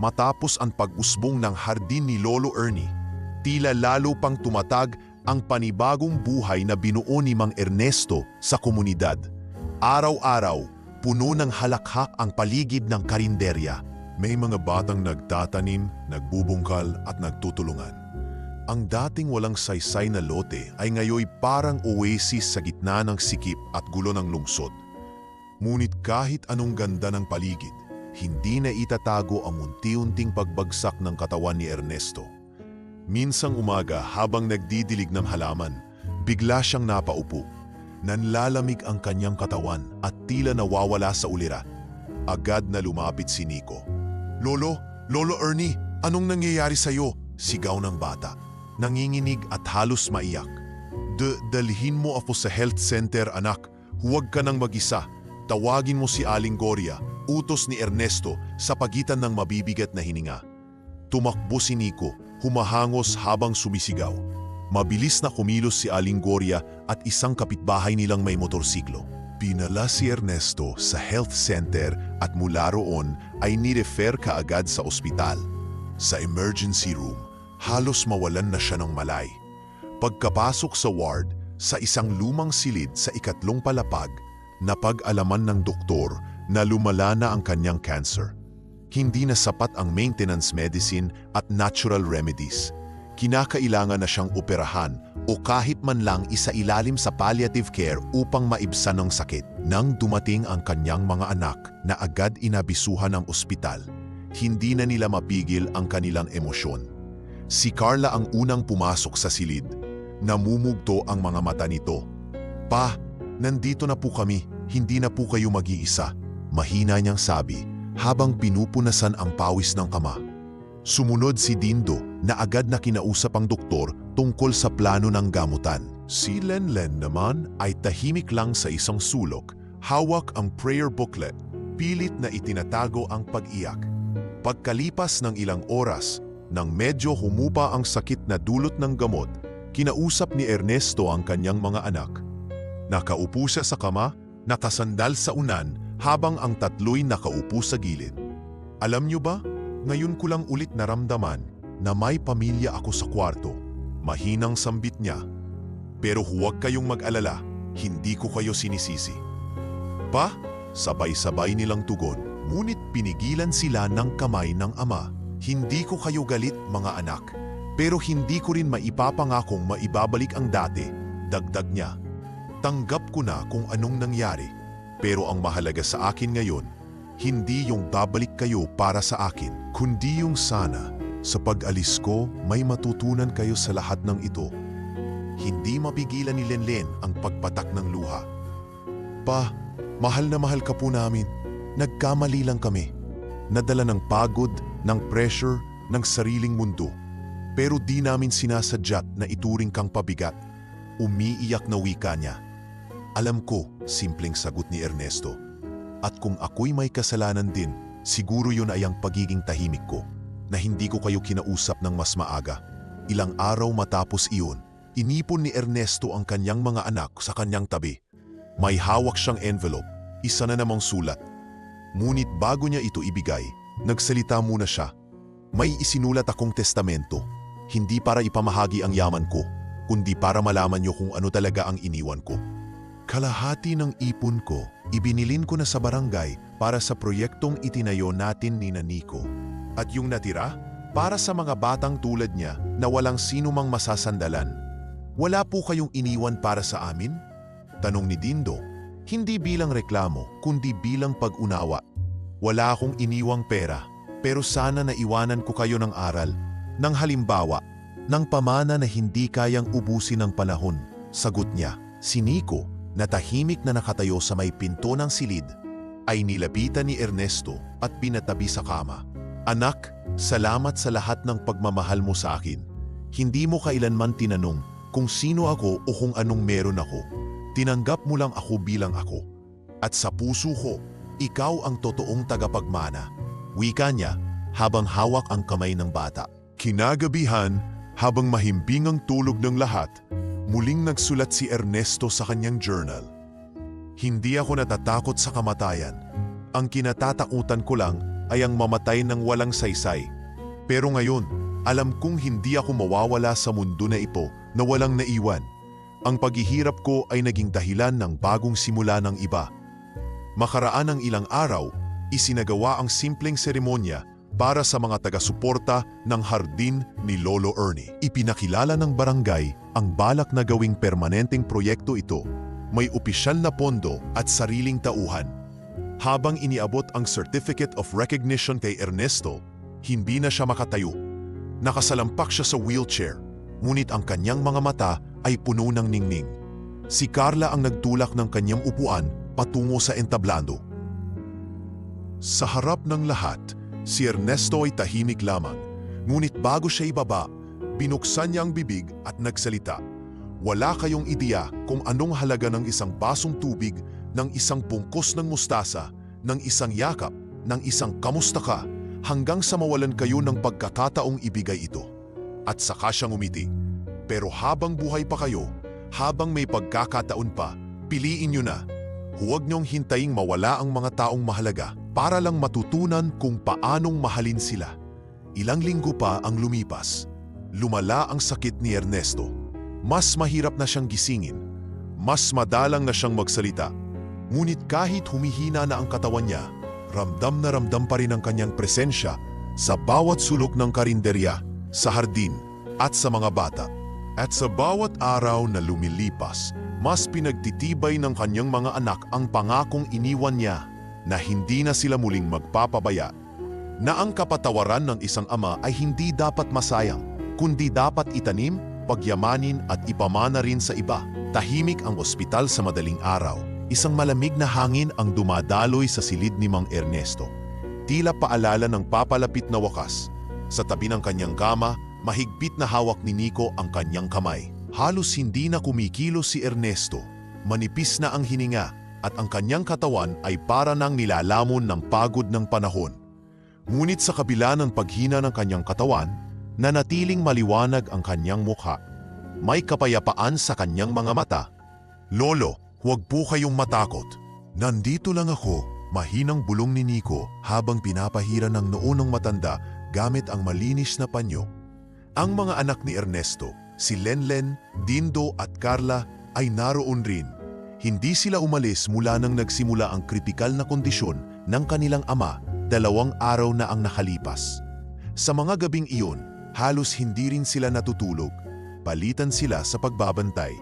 Matapos ang pag-usbong ng hardin ni Lolo Ernie, tila lalo pang tumatag ang panibagong buhay na binuo ni Mang Ernesto sa komunidad. Araw-araw, puno ng halakhak ang paligid ng karinderya. May mga batang nagtatanim, nagbubungkal at nagtutulungan. Ang dating walang saysay na lote ay ngayoy parang oasis sa gitna ng sikip at gulo ng lungsod. Ngunit kahit anong ganda ng paligid, hindi na itatago ang unti-unting pagbagsak ng katawan ni Ernesto. Minsang umaga habang nagdidilig ng halaman, bigla siyang napaupo. Nanlalamig ang kanyang katawan at tila nawawala sa ulira. Agad na lumapit si Nico. "Lolo, Lolo Ernie, anong nangyayari sa'yo?" Sigaw ng bata. Nanginginig at halos maiyak. Dalhin mo ako sa health center, anak. Huwag ka nang mag-isa. Tawagin mo si Aling Gloria, utos ni Ernesto sa pagitan ng mabibigat na hininga. Tumakbo si Nico, humahangos habang sumisigaw. Mabilis na kumilos si Aling Gloria at isang kapitbahay nilang may motorsiklo. Pinala si Ernesto sa health center at mula roon ay nirefer kaagad sa ospital. Sa emergency room, halos mawalan na siya ng malay. Pagkapasok sa ward, sa isang lumang silid sa ikatlong palapag, napag-alaman ng doktor na lumala na ang kanyang cancer. Hindi na sapat ang maintenance medicine at natural remedies. Kinakailangan na siyang operahan o kahit man lang isailalim sa palliative care upang maibsan ang sakit. Nang dumating ang kanyang mga anak na agad inabisuhan ang ospital, hindi na nila mapigil ang kanilang emosyon. Si Carla ang unang pumasok sa silid. Namumugto ang mga mata nito. "Pa, nandito na po kami, hindi na po kayo mag-iisa," mahina niyang sabi habang pinupunasan ang pawis ng kama. Sumunod si Dindo na agad na kinausap ang doktor tungkol sa plano ng gamutan. Si Lenlen naman ay tahimik lang sa isang sulok, hawak ang prayer booklet, pilit na itinatago ang pag-iyak. Pagkalipas ng ilang oras, nang medyo humupa ang sakit na dulot ng gamot, kinausap ni Ernesto ang kanyang mga anak. Nakaupo siya sa kama, nakasandal sa unan habang ang tatlo'y nakaupo sa gilid. "Alam niyo ba, ngayon ko lang ulit naramdaman na may pamilya ako sa kwarto," mahinang sambit niya. "Pero huwag kayong mag-alala, hindi ko kayo sinisisi." "Pa?" sabay-sabay nilang tugon, ngunit pinigilan sila ng kamay ng ama. "Hindi ko kayo galit, mga anak, pero hindi ko rin maipapangakong maibabalik ang dati," dagdag niya. "Tanggap ko na kung anong nangyari, pero ang mahalaga sa akin ngayon, hindi yung babalik kayo para sa akin, kundi yung sana sa pag-alis ko may matutunan kayo sa lahat ng ito." Hindi mapigilan ni Lenlen ang pagpatak ng luha. "Pa, mahal na mahal ka po namin. Nagkamali lang kami. Nadala ng pagod, ng pressure, ng sariling mundo. Pero di namin sinasadyat na ituring kang pabigat." Umiiyak na wika niya. "Alam ko," simpleng sagot ni Ernesto. "At kung ako'y may kasalanan din, siguro yun ay ang pagiging tahimik ko, na hindi ko kayo kinausap ng mas maaga." Ilang araw matapos iyon, inipon ni Ernesto ang kanyang mga anak sa kanyang tabi. May hawak siyang envelope, isa na namang sulat. Ngunit bago niya ito ibigay, nagsalita muna siya. "May isinulat akong testamento, hindi para ipamahagi ang yaman ko, kundi para malaman niyo kung ano talaga ang iniwan ko. Kalahati ng ipon ko, ibinilin ko na sa barangay para sa proyektong itinayo natin ni Nico. At yung natira, para sa mga batang tulad niya na walang sinumang masasandalan. Wala po kayong iniwan para sa amin? Tanong ni Dindo, hindi bilang reklamo kundi bilang pag-unawa. Wala akong iniwang pera, pero sana naiwanan ko kayo ng aral, ng halimbawa, ng pamana na hindi kayang ubusin ng panahon. Sagot niya, si Nico, na tahimik na nakatayo sa may pinto ng silid, ay nilapitan ni Ernesto at pinatabi sa kama. Anak, salamat sa lahat ng pagmamahal mo sa akin. Hindi mo kailanman tinanong kung sino ako o kung anong meron ako. Tinanggap mo lang ako bilang ako. At sa puso ko, ikaw ang totoong tagapagmana. Wika niya habang hawak ang kamay ng bata. Kinagabihan, habang mahimbing ang tulog ng lahat, muling nagsulat si Ernesto sa kanyang journal. Hindi ako natatakot sa kamatayan. Ang kinatatakutan ko lang ay ang mamatay ng walang saysay. Pero ngayon, alam kong hindi ako mawawala sa mundo na ito na walang naiwan. Ang paghihirap ko ay naging dahilan ng bagong simula ng iba. Makaraan ng ilang araw, isinagawa ang simpleng seremonya para sa mga taga-suporta ng hardin ni Lolo Ernie. Ipinakilala ng barangay ang balak na gawing permanenteng proyekto ito. May opisyal na pondo at sariling tauhan. Habang iniabot ang Certificate of Recognition kay Ernesto, hindi na siya makatayo. Nakasalampak siya sa wheelchair, ngunit ang kanyang mga mata ay puno ng ningning. Si Carla ang nagtulak ng kanyang upuan patungo sa entablado. Sa harap ng lahat, si Ernesto ay tahimik lamang, ngunit bago siya ibaba, binuksan niya ang bibig at nagsalita. Wala kayong ideya kung anong halaga ng isang basong tubig, ng isang pungkos ng mustasa, ng isang yakap, ng isang kamusta ka, hanggang sa mawalan kayo ng pagkakataong ibigay ito. At saka siyang umiti. Pero habang buhay pa kayo, habang may pagkakataon pa, piliin niyo na. Huwag niyong hintayin mawala ang mga taong mahalaga para lang matutunan kung paanong mahalin sila. Ilang linggo pa ang lumipas. Lumala ang sakit ni Ernesto. Mas mahirap na siyang gisingin. Mas madalang na siyang magsalita. Ngunit kahit humihina na ang katawan niya, ramdam na ramdam pa rin ang kanyang presensya sa bawat sulok ng karinderya, sa hardin, at sa mga bata. At sa bawat araw na lumilipas, mas pinagtitibay ng kanyang mga anak ang pangakong iniwan niya na hindi na sila muling magpapabaya. Na ang kapatawaran ng isang ama ay hindi dapat masayang, kundi dapat itanim, pagyamanin at ipamana rin sa iba. Tahimik ang ospital sa madaling araw. Isang malamig na hangin ang dumadaloy sa silid ni Mang Ernesto. Tila paalala ng papalapit na wakas. Sa tabi ng kanyang kama, mahigpit na hawak ni Nico ang kanyang kamay. Halos hindi na kumikilos si Ernesto. Manipis na ang hininga at ang kanyang katawan ay para nang nilalamon ng pagod ng panahon. Ngunit sa kabila ng paghina ng kanyang katawan, nanatiling maliwanag ang kanyang mukha. May kapayapaan sa kanyang mga mata. Lolo, huwag po kayong matakot. Nandito lang ako, mahinang bulong ni Nico habang pinapahira ng noo ng matanda gamit ang malinis na panyo. Ang mga anak ni Ernesto, si Lenlen, Dindo at Carla ay naroon rin. Hindi sila umalis mula nang nagsimula ang kritikal na kondisyon ng kanilang ama 2 araw na ang nakalipas. Sa mga gabing iyon, halos hindi rin sila natutulog. Palitan sila sa pagbabantay.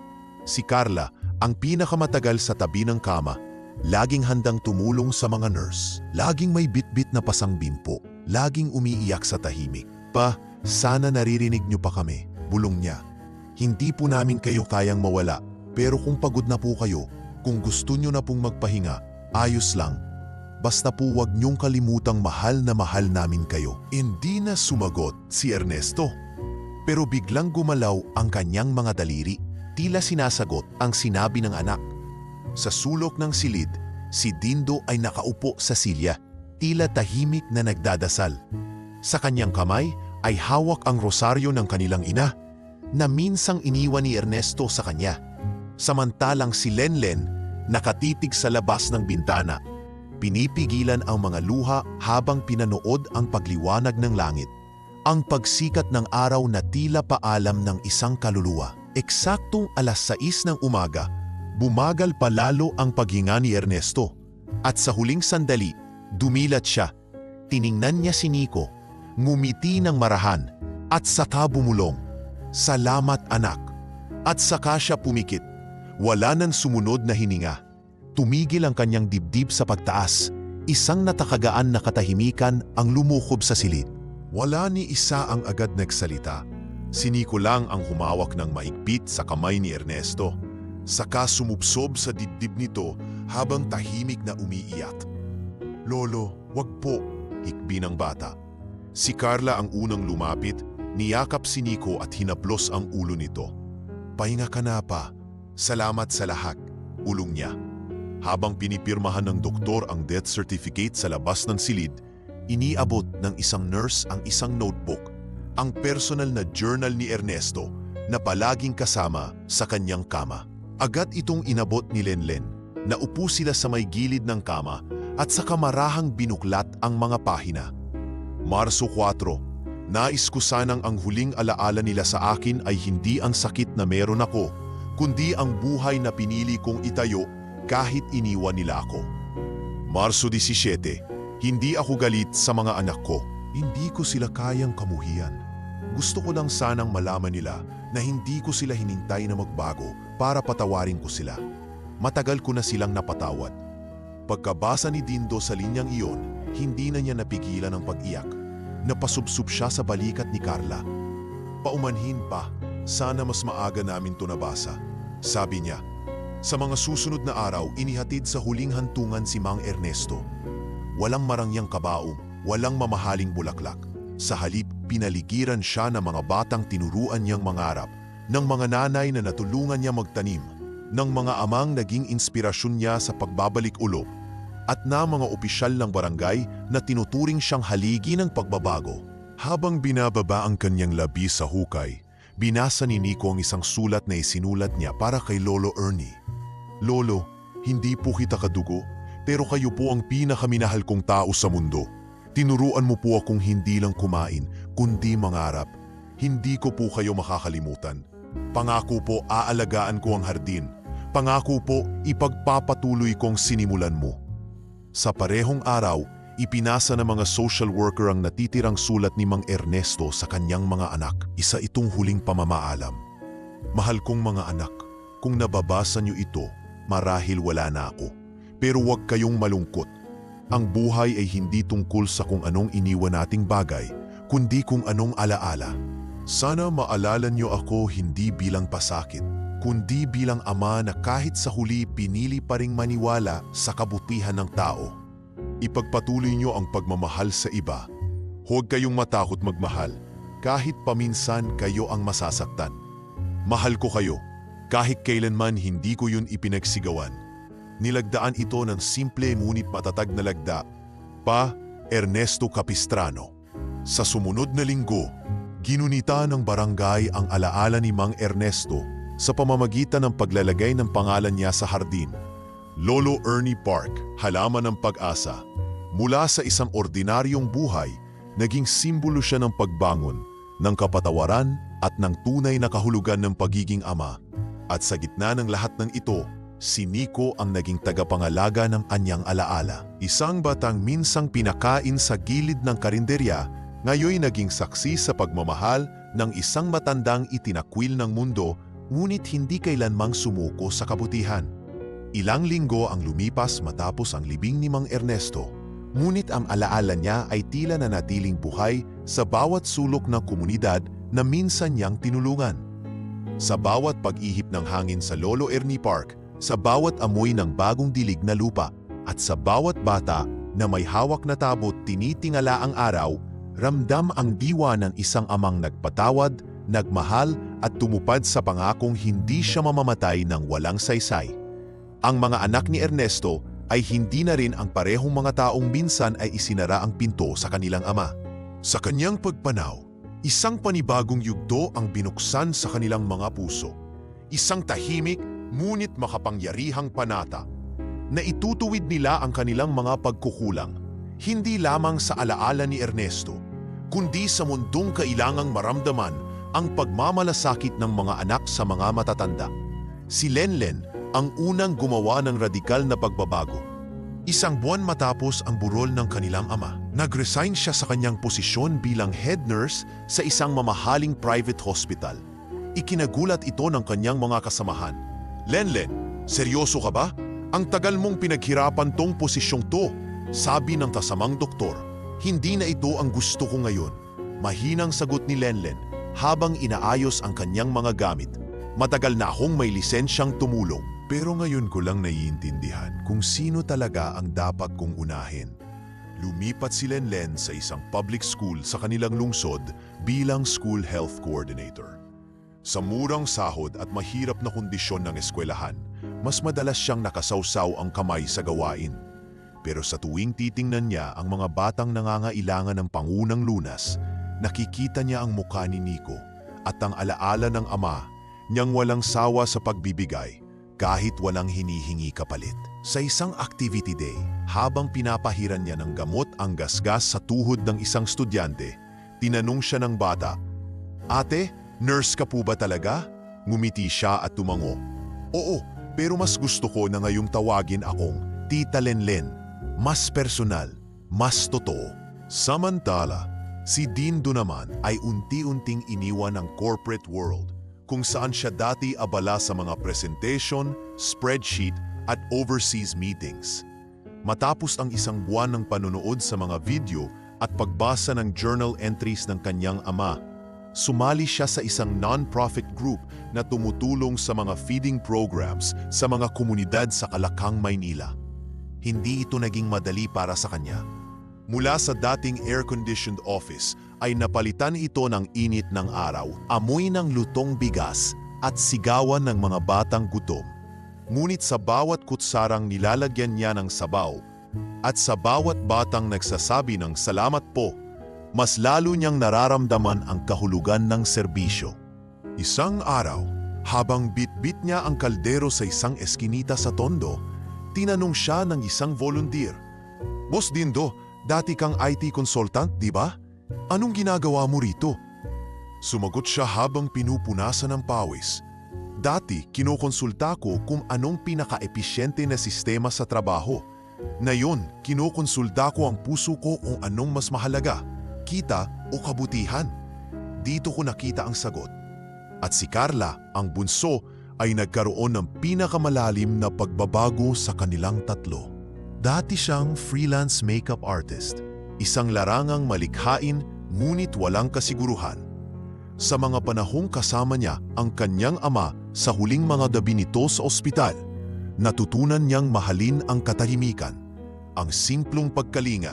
Si Carla, ang pinakamatagal sa tabi ng kama, laging handang tumulong sa mga nurse. Laging may bitbit na pasangbimpo. Laging umiiyak sa tahimik. Pa, sana naririnig niyo pa kami, bulong niya. Hindi po namin kayo kayang mawala, pero kung pagod na po kayo, kung gusto niyo na pong magpahinga, ayos lang. Basta po wag niyong kalimutang mahal na mahal namin kayo. Hindi na sumagot si Ernesto. Pero biglang gumalaw ang kanyang mga daliri. Tila sinasagot ang sinabi ng anak. Sa sulok ng silid, si Dindo ay nakaupo sa silya, tila tahimik na nagdadasal. Sa kanyang kamay ay hawak ang rosaryo ng kanilang ina, na minsang iniwan ni Ernesto sa kanya. Samantalang si Lenlen nakatitig sa labas ng bintana. Pinipigilan ang mga luha habang pinanood ang pagliwanag ng langit. Ang pagsikat ng araw na tila paalam ng isang kaluluwa. Eksaktong alas 6 ng umaga, bumagal pa lalo ang paghinga ni Ernesto. At sa huling sandali, dumilat siya. Tiningnan niya si Nico, ngumiti ng marahan, at saka bumulong. "Salamat anak." At saka siya pumikit. Wala nang sumunod na hininga. Tumigil ang kanyang dibdib sa pagtaas. Isang natakagaan na katahimikan ang lumukob sa silid. Wala ni isa ang agad nagsalita. Si Nico lang ang humawak ng maigpit sa kamay ni Ernesto. Saka sumubsob sa dibdib nito habang tahimik na umiiyak. "Lolo, wag po," hikbi ng bata. Si Carla ang unang lumapit, niyakap si Nico at hinaplos ang ulo nito. "Pahinga ka na pa. Salamat sa lahat," ulong niya. Habang pinipirmahan ng doktor ang death certificate sa labas ng silid, iniabot ng isang nurse ang isang notebook, ang personal na journal ni Ernesto na palaging kasama sa kanyang kama. Agad itong inabot ni Lenlen. Naupo sila sa may gilid ng kama at sa kamarahang binuklat ang mga pahina. Marso 4, nais ko sanang ang huling alaala nila sa akin ay hindi ang sakit na meron ako, kundi ang buhay na pinili kong itayo kahit iniwan nila ako. Marso 17, hindi ako galit sa mga anak ko. Hindi ko sila kayang kamuhian. Gusto ko lang sanang malaman nila na hindi ko sila hinintay na magbago para patawarin ko sila. Matagal ko na silang napatawad. Pagkabasa ni Dindo sa linyang iyon, hindi na niya napigilan ang pag-iyak. Napasubsub siya sa balikat ni Carla. "Paumanhin pa, sana mas maaga namin to nabasa," sabi niya. Sa mga susunod na araw, inihatid sa huling hantungan si Mang Ernesto. Walang marangyang kabaong, walang mamahaling bulaklak. Sa halip, pinaligiran siya ng mga batang tinuruan niyang mangarap, ng mga nanay na natulungan niya magtanim, ng mga amang naging inspirasyon niya sa pagbabalik ulo, at na mga opisyal ng barangay na tinuturing siyang haligi ng pagbabago. Habang binababa ang kanyang labi sa hukay, binasa ni Nico ang isang sulat na isinulat niya para kay Lolo Ernie. "Lolo, hindi po kita kadugo, pero kayo po ang pinakaminahal kong tao sa mundo. Tinuruan mo po akong hindi lang kumain, kundi mangarap. Hindi ko po kayo makakalimutan. Pangako po aalagaan ko ang hardin. Pangako po ipagpapatuloy kong sinimulan mo." Sa parehong araw, ipinasa ng mga social worker ang natitirang sulat ni Mang Ernesto sa kanyang mga anak. Isa itong huling pamamaalam. "Mahal kong mga anak, kung nababasa niyo ito, marahil wala na ako. Pero huwag kayong malungkot. Ang buhay ay hindi tungkol sa kung anong iniwan nating bagay, kundi kung anong alaala. Sana maalala niyo ako hindi bilang pasakit, kundi bilang ama na kahit sa huli pinili pa ring maniwala sa kabutihan ng tao. Ipagpatuloy niyo ang pagmamahal sa iba. Huwag kayong matakot magmahal, kahit paminsan kayo ang masasaktan. Mahal ko kayo, kahit kailanman hindi ko yun ipinagsigawan." Nilagdaan ito ng simple ngunit matatag na lagda, Pa Ernesto Capistrano. Sa sumunod na linggo, ginunita ng barangay ang alaala ni Mang Ernesto sa pamamagitan ng paglalagay ng pangalan niya sa hardin. Lolo Ernie Park, halaman ng pag-asa. Mula sa isang ordinaryong buhay, naging simbolo siya ng pagbangon, ng kapatawaran at ng tunay na kahulugan ng pagiging ama. At sa gitna ng lahat ng ito, si Nico ang naging tagapangalaga ng anyang alaala. Isang batang minsang pinakain sa gilid ng karinderya, ngayoy naging saksi sa pagmamahal ng isang matandang itinakwil ng mundo, ngunit hindi kailanmang sumuko sa kabutihan. Ilang linggo ang lumipas matapos ang libing ni Mang Ernesto, ngunit ang alaala niya ay tila nanatiling buhay sa bawat sulok ng komunidad na minsan niyang tinulungan. Sa bawat pag-ihip ng hangin sa Lolo Ernie Park, sa bawat amoy ng bagong dilig na lupa, at sa bawat bata na may hawak na tabot tinitingala ang araw, ramdam ang diwa ng isang amang nagpatawad, nagmahal at tumupad sa pangakong hindi siya mamamatay ng walang saysay. Ang mga anak ni Ernesto ay hindi na rin ang parehong mga taong minsan ay isinara ang pinto sa kanilang ama. Sa kanyang pagpanaw, isang panibagong yugto ang binuksan sa kanilang mga puso. Isang tahimik ngunit makapangyarihang panata na itutuwid nila ang kanilang mga pagkukulang, hindi lamang sa alaala ni Ernesto, kundi sa mundong kailangang maramdaman ang pagmamalasakit ng mga anak sa mga matatanda. Si Lenlen ang unang gumawa ng radikal na pagbabago. Isang buwan matapos ang burol ng kanilang ama, nag-resign siya sa kanyang posisyon bilang head nurse sa isang mamahaling private hospital. Ikinagulat ito ng kanyang mga kasamahan. "Lenlen, seryoso ka ba? Ang tagal mong pinaghirapan tong posisyong to," sabi ng kasamang doktor. "Hindi na ito ang gusto ko ngayon." Mahinang sagot ni Lenlen habang inaayos ang kanyang mga gamit. "Matagal na akong may lisensyang tumulong. Pero ngayon ko lang naiintindihan kung sino talaga ang dapat kong unahin." Lumipat si Lenlen sa isang public school sa kanilang lungsod bilang school health coordinator. Sa murang sahod at mahirap na kondisyon ng eskwelahan, mas madalas siyang nakasawsaw ang kamay sa gawain. Pero sa tuwing titingnan niya ang mga batang nangangailangan ng pangunang lunas, nakikita niya ang mukha ni Nico at ang alaala ng ama niyang walang sawa sa pagbibigay kahit walang hinihingi kapalit. Sa isang activity day, habang pinapahiran niya ng gamot ang gasgas sa tuhod ng isang estudyante, tinanong siya ng bata, "Ate, nurse ka po ba talaga?" Ngumiti siya at tumango. "Oo, pero mas gusto ko na ngayong tawagin akong Tita Lenlen. Mas personal, mas totoo." Samantala, si Dindo naman ay unti-unting iniwan ng corporate world kung saan siya dati abala sa mga presentation, spreadsheet at overseas meetings. Matapos ang isang buwan ng panonood sa mga video at pagbasa ng journal entries ng kanyang ama, sumali siya sa isang non-profit group na tumutulong sa mga feeding programs sa mga komunidad sa Kalakang, Maynila. Hindi ito naging madali para sa kanya. Mula sa dating air-conditioned office ay napalitan ito ng init ng araw, amoy ng lutong bigas at sigawan ng mga batang gutom. Ngunit sa bawat kutsarang nilalagyan niya ng sabaw at sa bawat batang nagsasabi ng "salamat po", mas lalo niyang nararamdaman ang kahulugan ng serbisyo. Isang araw, habang bitbit niya ang kaldero sa isang eskinita sa Tondo, tinanong siya ng isang volunteer, "Boss Dindo, dati kang IT consultant, di ba? Anong ginagawa mo rito?" Sumagot siya habang pinupunasan ng pawis. "Dati, kinokonsulta ko kung anong pinaka-episyente na sistema sa trabaho. Ngayon, kinokonsulta ko ang puso ko kung anong mas mahalaga, kita o kabutihan." Dito ko nakita ang sagot. At si Carla, ang bunso, ay nagkaroon ng pinakamalalim na pagbabago sa kanilang tatlo. Dati siyang freelance makeup artist, isang larangang malikhain ngunit walang kasiguruhan. Sa mga panahong kasama niya ang kanyang ama sa huling mga gabi nito sa ospital, natutunan niyang mahalin ang katahimikan, ang simplong pagkalinga,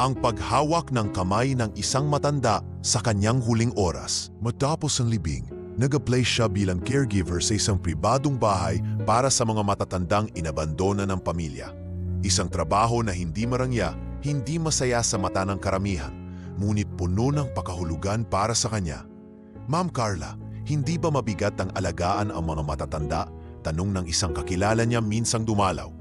ang paghawak ng kamay ng isang matanda sa kanyang huling oras. Matapos ang libing, nag-apply siya bilang caregiver sa isang pribadong bahay para sa mga matatandang inabandona ng pamilya. Isang trabaho na hindi marangya, hindi masaya sa mata ng karamihan, ngunit puno ng pakahulugan para sa kanya. "Ma'am Carla, hindi ba mabigat ang alagaan ang mga matatanda?" tanong ng isang kakilala niya minsang dumalaw.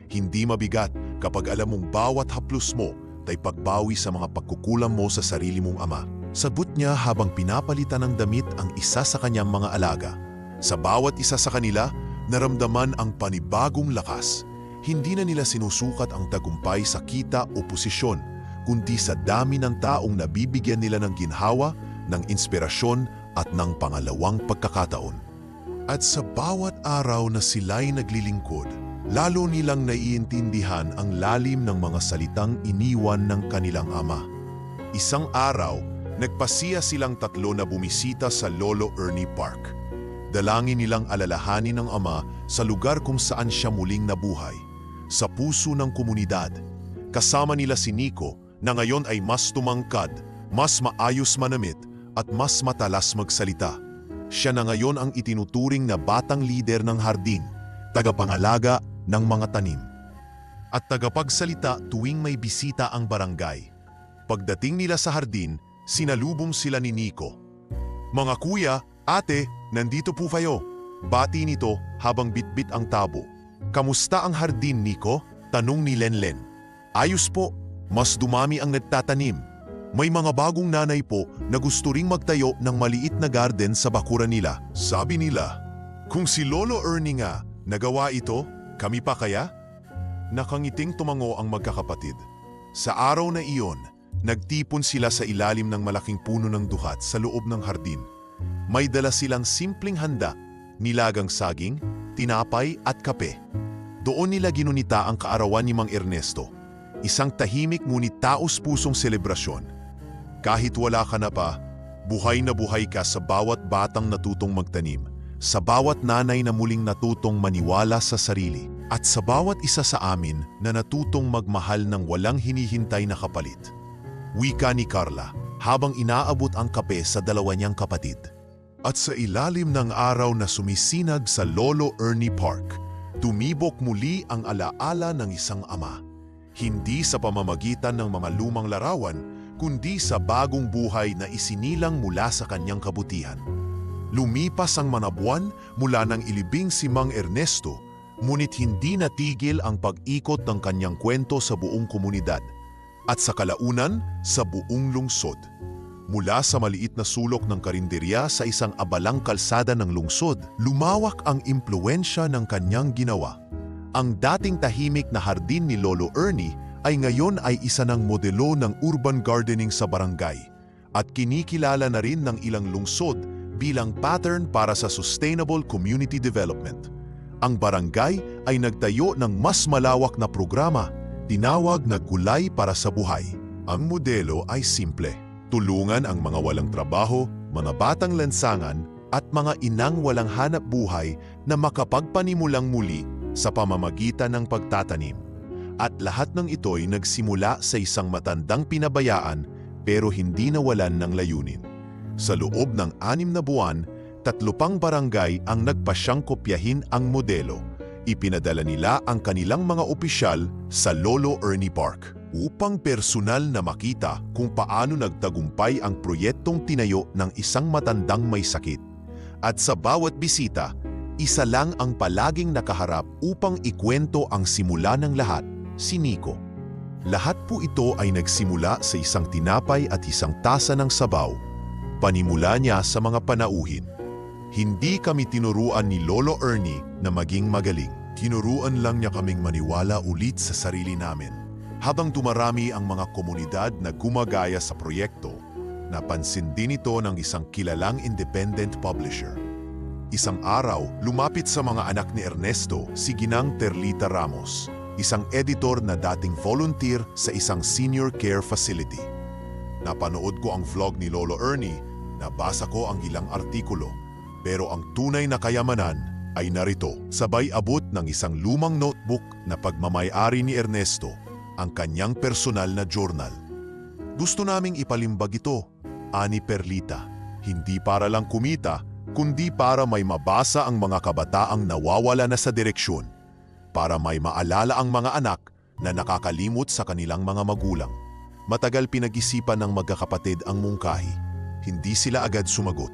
"Hindi mabigat kapag alam mong bawat haplos mo ay pagbawi sa mga pagkukulang mo sa sarili mong ama." Sagot niya habang pinapalitan ng damit ang isa sa kanyang mga alaga. Sa bawat isa sa kanila, naramdaman ang panibagong lakas. Hindi na nila sinusukat ang tagumpay sa kita o posisyon, kundi sa dami ng taong nabibigyan nila ng ginhawa, ng inspirasyon at ng pangalawang pagkakataon. At sa bawat araw na sila'y naglilingkod, lalo nilang naiintindihan ang lalim ng mga salitang iniwan ng kanilang ama. Isang araw, nagpasiya silang tatlo na bumisita sa Lolo Ernie Park. Dalangin nilang alalahanin ng ama sa lugar kung saan siya muling nabuhay, sa puso ng komunidad. Kasama nila si Nico na ngayon ay mas tumangkad, mas maayos manamit at mas matalas magsalita. Siya na ngayon ang itinuturing na batang lider ng hardin, tagapangalaga ng mga tanim, at tagapagsalita tuwing may bisita ang barangay. Pagdating nila sa hardin, sinalubong sila ni Nico. "Mga kuya, ate, nandito po kayo." Bati nito habang bitbit ang tabo. "Kamusta ang hardin, Nico?" tanong ni Lenlen. "Ayos po, mas dumami ang nagtatanim." May mga bagong nanay po na gusto ring magtayo ng maliit na garden sa bakuran nila. Sabi nila, kung si Lolo Ernie nga nagawa ito, kami pa kaya? Nakangiting tumango ang magkakapatid. Sa araw na iyon, nagtipon sila sa ilalim ng malaking puno ng duhat sa loob ng hardin. May dala silang simpleng handa, nilagang saging, tinapay at kape. Doon nila ginunita ang kaarawan ni Mang Ernesto. Isang tahimik ngunit taos-pusong selebrasyon. Kahit wala ka na pa, buhay na buhay ka sa bawat batang natutong magtanim, sa bawat nanay na muling natutong maniwala sa sarili, at sa bawat isa sa amin na natutong magmahal ng walang hinihintay na kapalit. Wika ni Carla habang inaabot ang kape sa dalawa niyang kapatid. At sa ilalim ng araw na sumisinag sa Lolo Ernie Park, tumibok muli ang alaala ng isang ama. Hindi sa pamamagitan ng mga lumang larawan, kundi sa bagong buhay na isinilang mula sa kanyang kabutihan. Lumipas ang manabuan mula nang ilibing si Mang Ernesto, ngunit hindi natigil ang pag-ikot ng kanyang kwento sa buong komunidad at sa kalaunan sa buong lungsod. Mula sa maliit na sulok ng karinderya sa isang abalang kalsada ng lungsod, lumawak ang impluwensya ng kanyang ginawa. Ang dating tahimik na hardin ni Lolo Ernie ay ngayon ay isa ng modelo ng urban gardening sa barangay at kinikilala na rin ng ilang lungsod bilang pattern para sa sustainable community development. Ang barangay ay nagtayo ng mas malawak na programa, tinawag na Gulay para sa Buhay. Ang modelo ay simple. Tulungan ang mga walang trabaho, mga batang lansangan at mga inang walang hanap buhay na makapagpanimulang muli sa pamamagitan ng pagtatanim. At lahat ng ito'y nagsimula sa isang matandang pinabayaan pero hindi nawalan ng layunin. Sa loob ng 6 na buwan, 3 pang barangay ang nagpasyang kopyahin ang modelo. Ipinadala nila ang kanilang mga opisyal sa Lolo Ernie Park upang personal na makita kung paano nagtagumpay ang proyektong tinayo ng isang matandang may sakit. At sa bawat bisita, isa lang ang palaging nakaharap upang ikwento ang simula ng lahat, si Nico. Lahat po ito ay nagsimula sa isang tinapay at isang tasa ng sabaw. Panimula niya sa mga panauhin. Hindi kami tinuruan ni Lolo Ernie na maging magaling. Tinuruan lang niya kaming maniwala ulit sa sarili namin. Habang dumarami ang mga komunidad na gumagaya sa proyekto, napansin din ito ng isang kilalang independent publisher. Isang araw, lumapit sa mga anak ni Ernesto si Ginang Terlita Ramos, isang editor na dating volunteer sa isang senior care facility. Napanood ko ang vlog ni Lolo Ernie, nabasa ko ang ilang artikulo, pero ang tunay na kayamanan ay narito. Sabay abot ng isang lumang notebook na pagmamay-ari ni Ernesto, ang kanyang personal na journal. Gusto naming ipalimbag ito, ani Perlita, hindi para lang kumita, kundi para may mabasa ang mga kabataang nawawala na sa direksyon, para may maalala ang mga anak na nakakalimot sa kanilang mga magulang. Matagal pinag-isipan ng magkakapatid ang mungkahi. Hindi sila agad sumagot.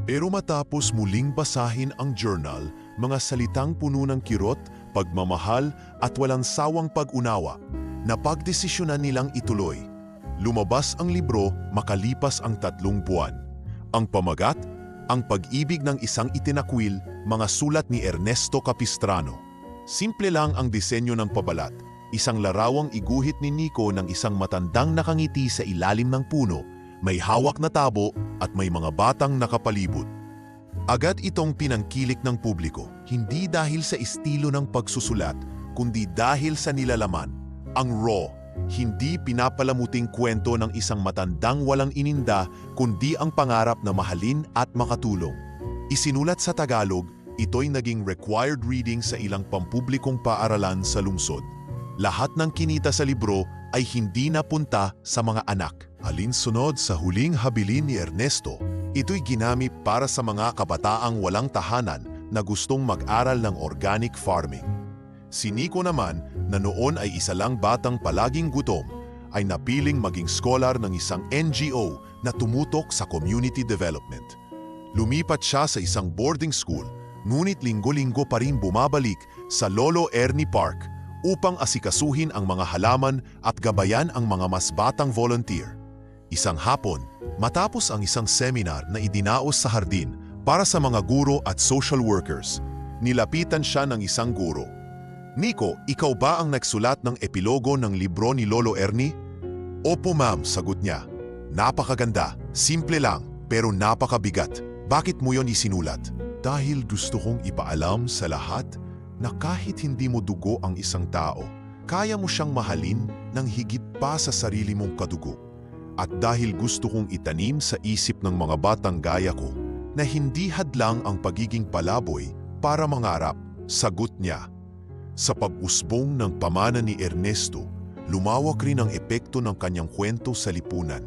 Pero matapos muling basahin ang journal, mga salitang puno ng kirot, pagmamahal at walang sawang pag-unawa, napagdesisyonan nilang ituloy. Lumabas ang libro makalipas ang 3 buwan. Ang pamagat, ang pag-ibig ng isang itinakwil, mga sulat ni Ernesto Capistrano. Simple lang ang disenyo ng pabalat, isang larawang iguhit ni Nico ng isang matandang nakangiti sa ilalim ng puno, may hawak na tabo at may mga batang nakapalibot. Agad itong pinangkilik ng publiko, hindi dahil sa estilo ng pagsusulat, kundi dahil sa nilalaman, ang raw, hindi pinapalamuting kwento ng isang matandang walang ininda, kundi ang pangarap na mahalin at makatulong. Isinulat sa Tagalog, ito'y naging required reading sa ilang pampublikong paaralan sa lungsod. Lahat ng kinita sa libro ay hindi napunta sa mga anak. Alinsunod sa huling habilin ni Ernesto, ito'y ginamit para sa mga kabataang walang tahanan na gustong mag-aral ng organic farming. Si Nico naman, na noon ay isa lang batang palaging gutom, ay napiling maging scholar ng isang NGO na tumutok sa community development. Lumipat siya sa isang boarding school, ngunit linggo-linggo pa rin bumabalik sa Lolo Ernie Park upang asikasuhin ang mga halaman at gabayan ang mga mas batang volunteer. Isang hapon, matapos ang isang seminar na idinaos sa hardin para sa mga guro at social workers, nilapitan siya ng isang guro. "Nico, ikaw ba ang nagsulat ng epilogo ng libro ni Lolo Ernie?" "Opo ma'am," sagot niya. "Napakaganda, simple lang, pero napakabigat. Bakit mo yon isinulat?" "Dahil gusto kong ipaalam sa lahat na kahit hindi mo dugo ang isang tao, kaya mo siyang mahalin ng higit pa sa sarili mong kadugo. At dahil gusto kong itanim sa isip ng mga batang gaya ko na hindi hadlang ang pagiging palaboy para mangarap," sagot niya. Sa pag-usbong ng pamana ni Ernesto, lumawak rin ang epekto ng kanyang kwento sa lipunan.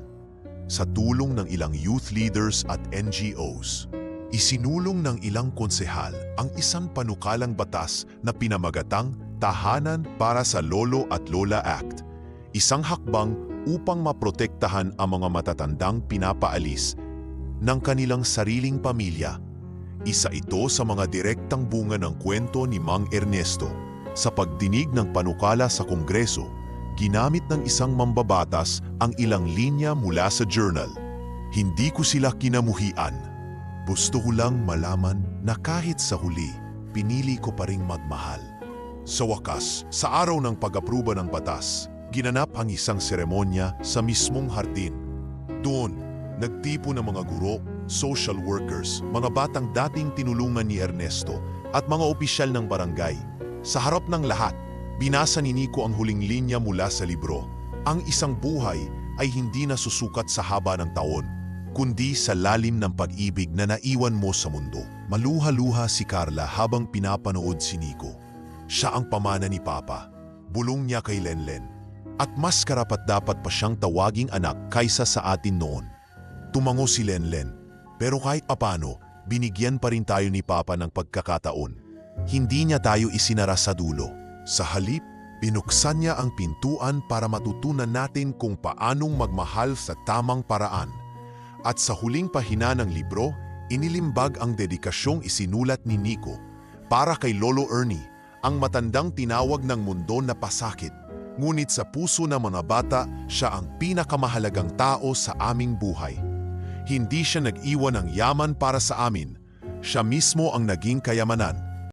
Sa tulong ng ilang youth leaders at NGOs, isinulong ng ilang konsehal ang isang panukalang batas na pinamagatang Tahanan para sa Lolo at Lola Act, isang hakbang upang maprotektahan ang mga matatandang pinapaalis ng kanilang sariling pamilya. Isa ito sa mga direktang bunga ng kwento ni Mang Ernesto. Sa pagdinig ng panukala sa Kongreso, ginamit ng isang mambabatas ang ilang linya mula sa journal. "Hindi ko sila kinamuhian. Gusto ko lang malaman na kahit sa huli, pinili ko pa ring magmahal." Sa wakas, sa araw ng pag-apruba ng batas, ginanap ang isang seremonya sa mismong hardin. Doon, nagtipon ng mga guro, social workers, mga batang dating tinulungan ni Ernesto at mga opisyal ng barangay. Sa harap ng lahat, binasa ni Nico ang huling linya mula sa libro. "Ang isang buhay ay hindi nasusukat sa haba ng taon, kundi sa lalim ng pag-ibig na naiwan mo sa mundo." Maluha-luha si Carla habang pinapanood si Nico. Siya ang pamana ni Papa. Bulong niya kay Lenlen. At mas karapat-dapat pa siyang tawaging anak kaysa sa atin noon. Tumango si Lenlen. Pero kahit papano, binigyan pa rin tayo ni Papa ng pagkakataon. Hindi niya tayo isinara sa dulo. Sa halip, binuksan niya ang pintuan para matutunan natin kung paanong magmahal sa tamang paraan. At sa huling pahina ng libro, inilimbag ang dedikasyong isinulat ni Nico para kay Lolo Ernie, ang matandang tinawag ng mundo na pasakit. Ngunit sa puso ng mga bata, siya ang pinakamahalagang tao sa aming buhay. Hindi siya nag-iwan ng yaman para sa amin. Siya mismo ang naging kayamanan.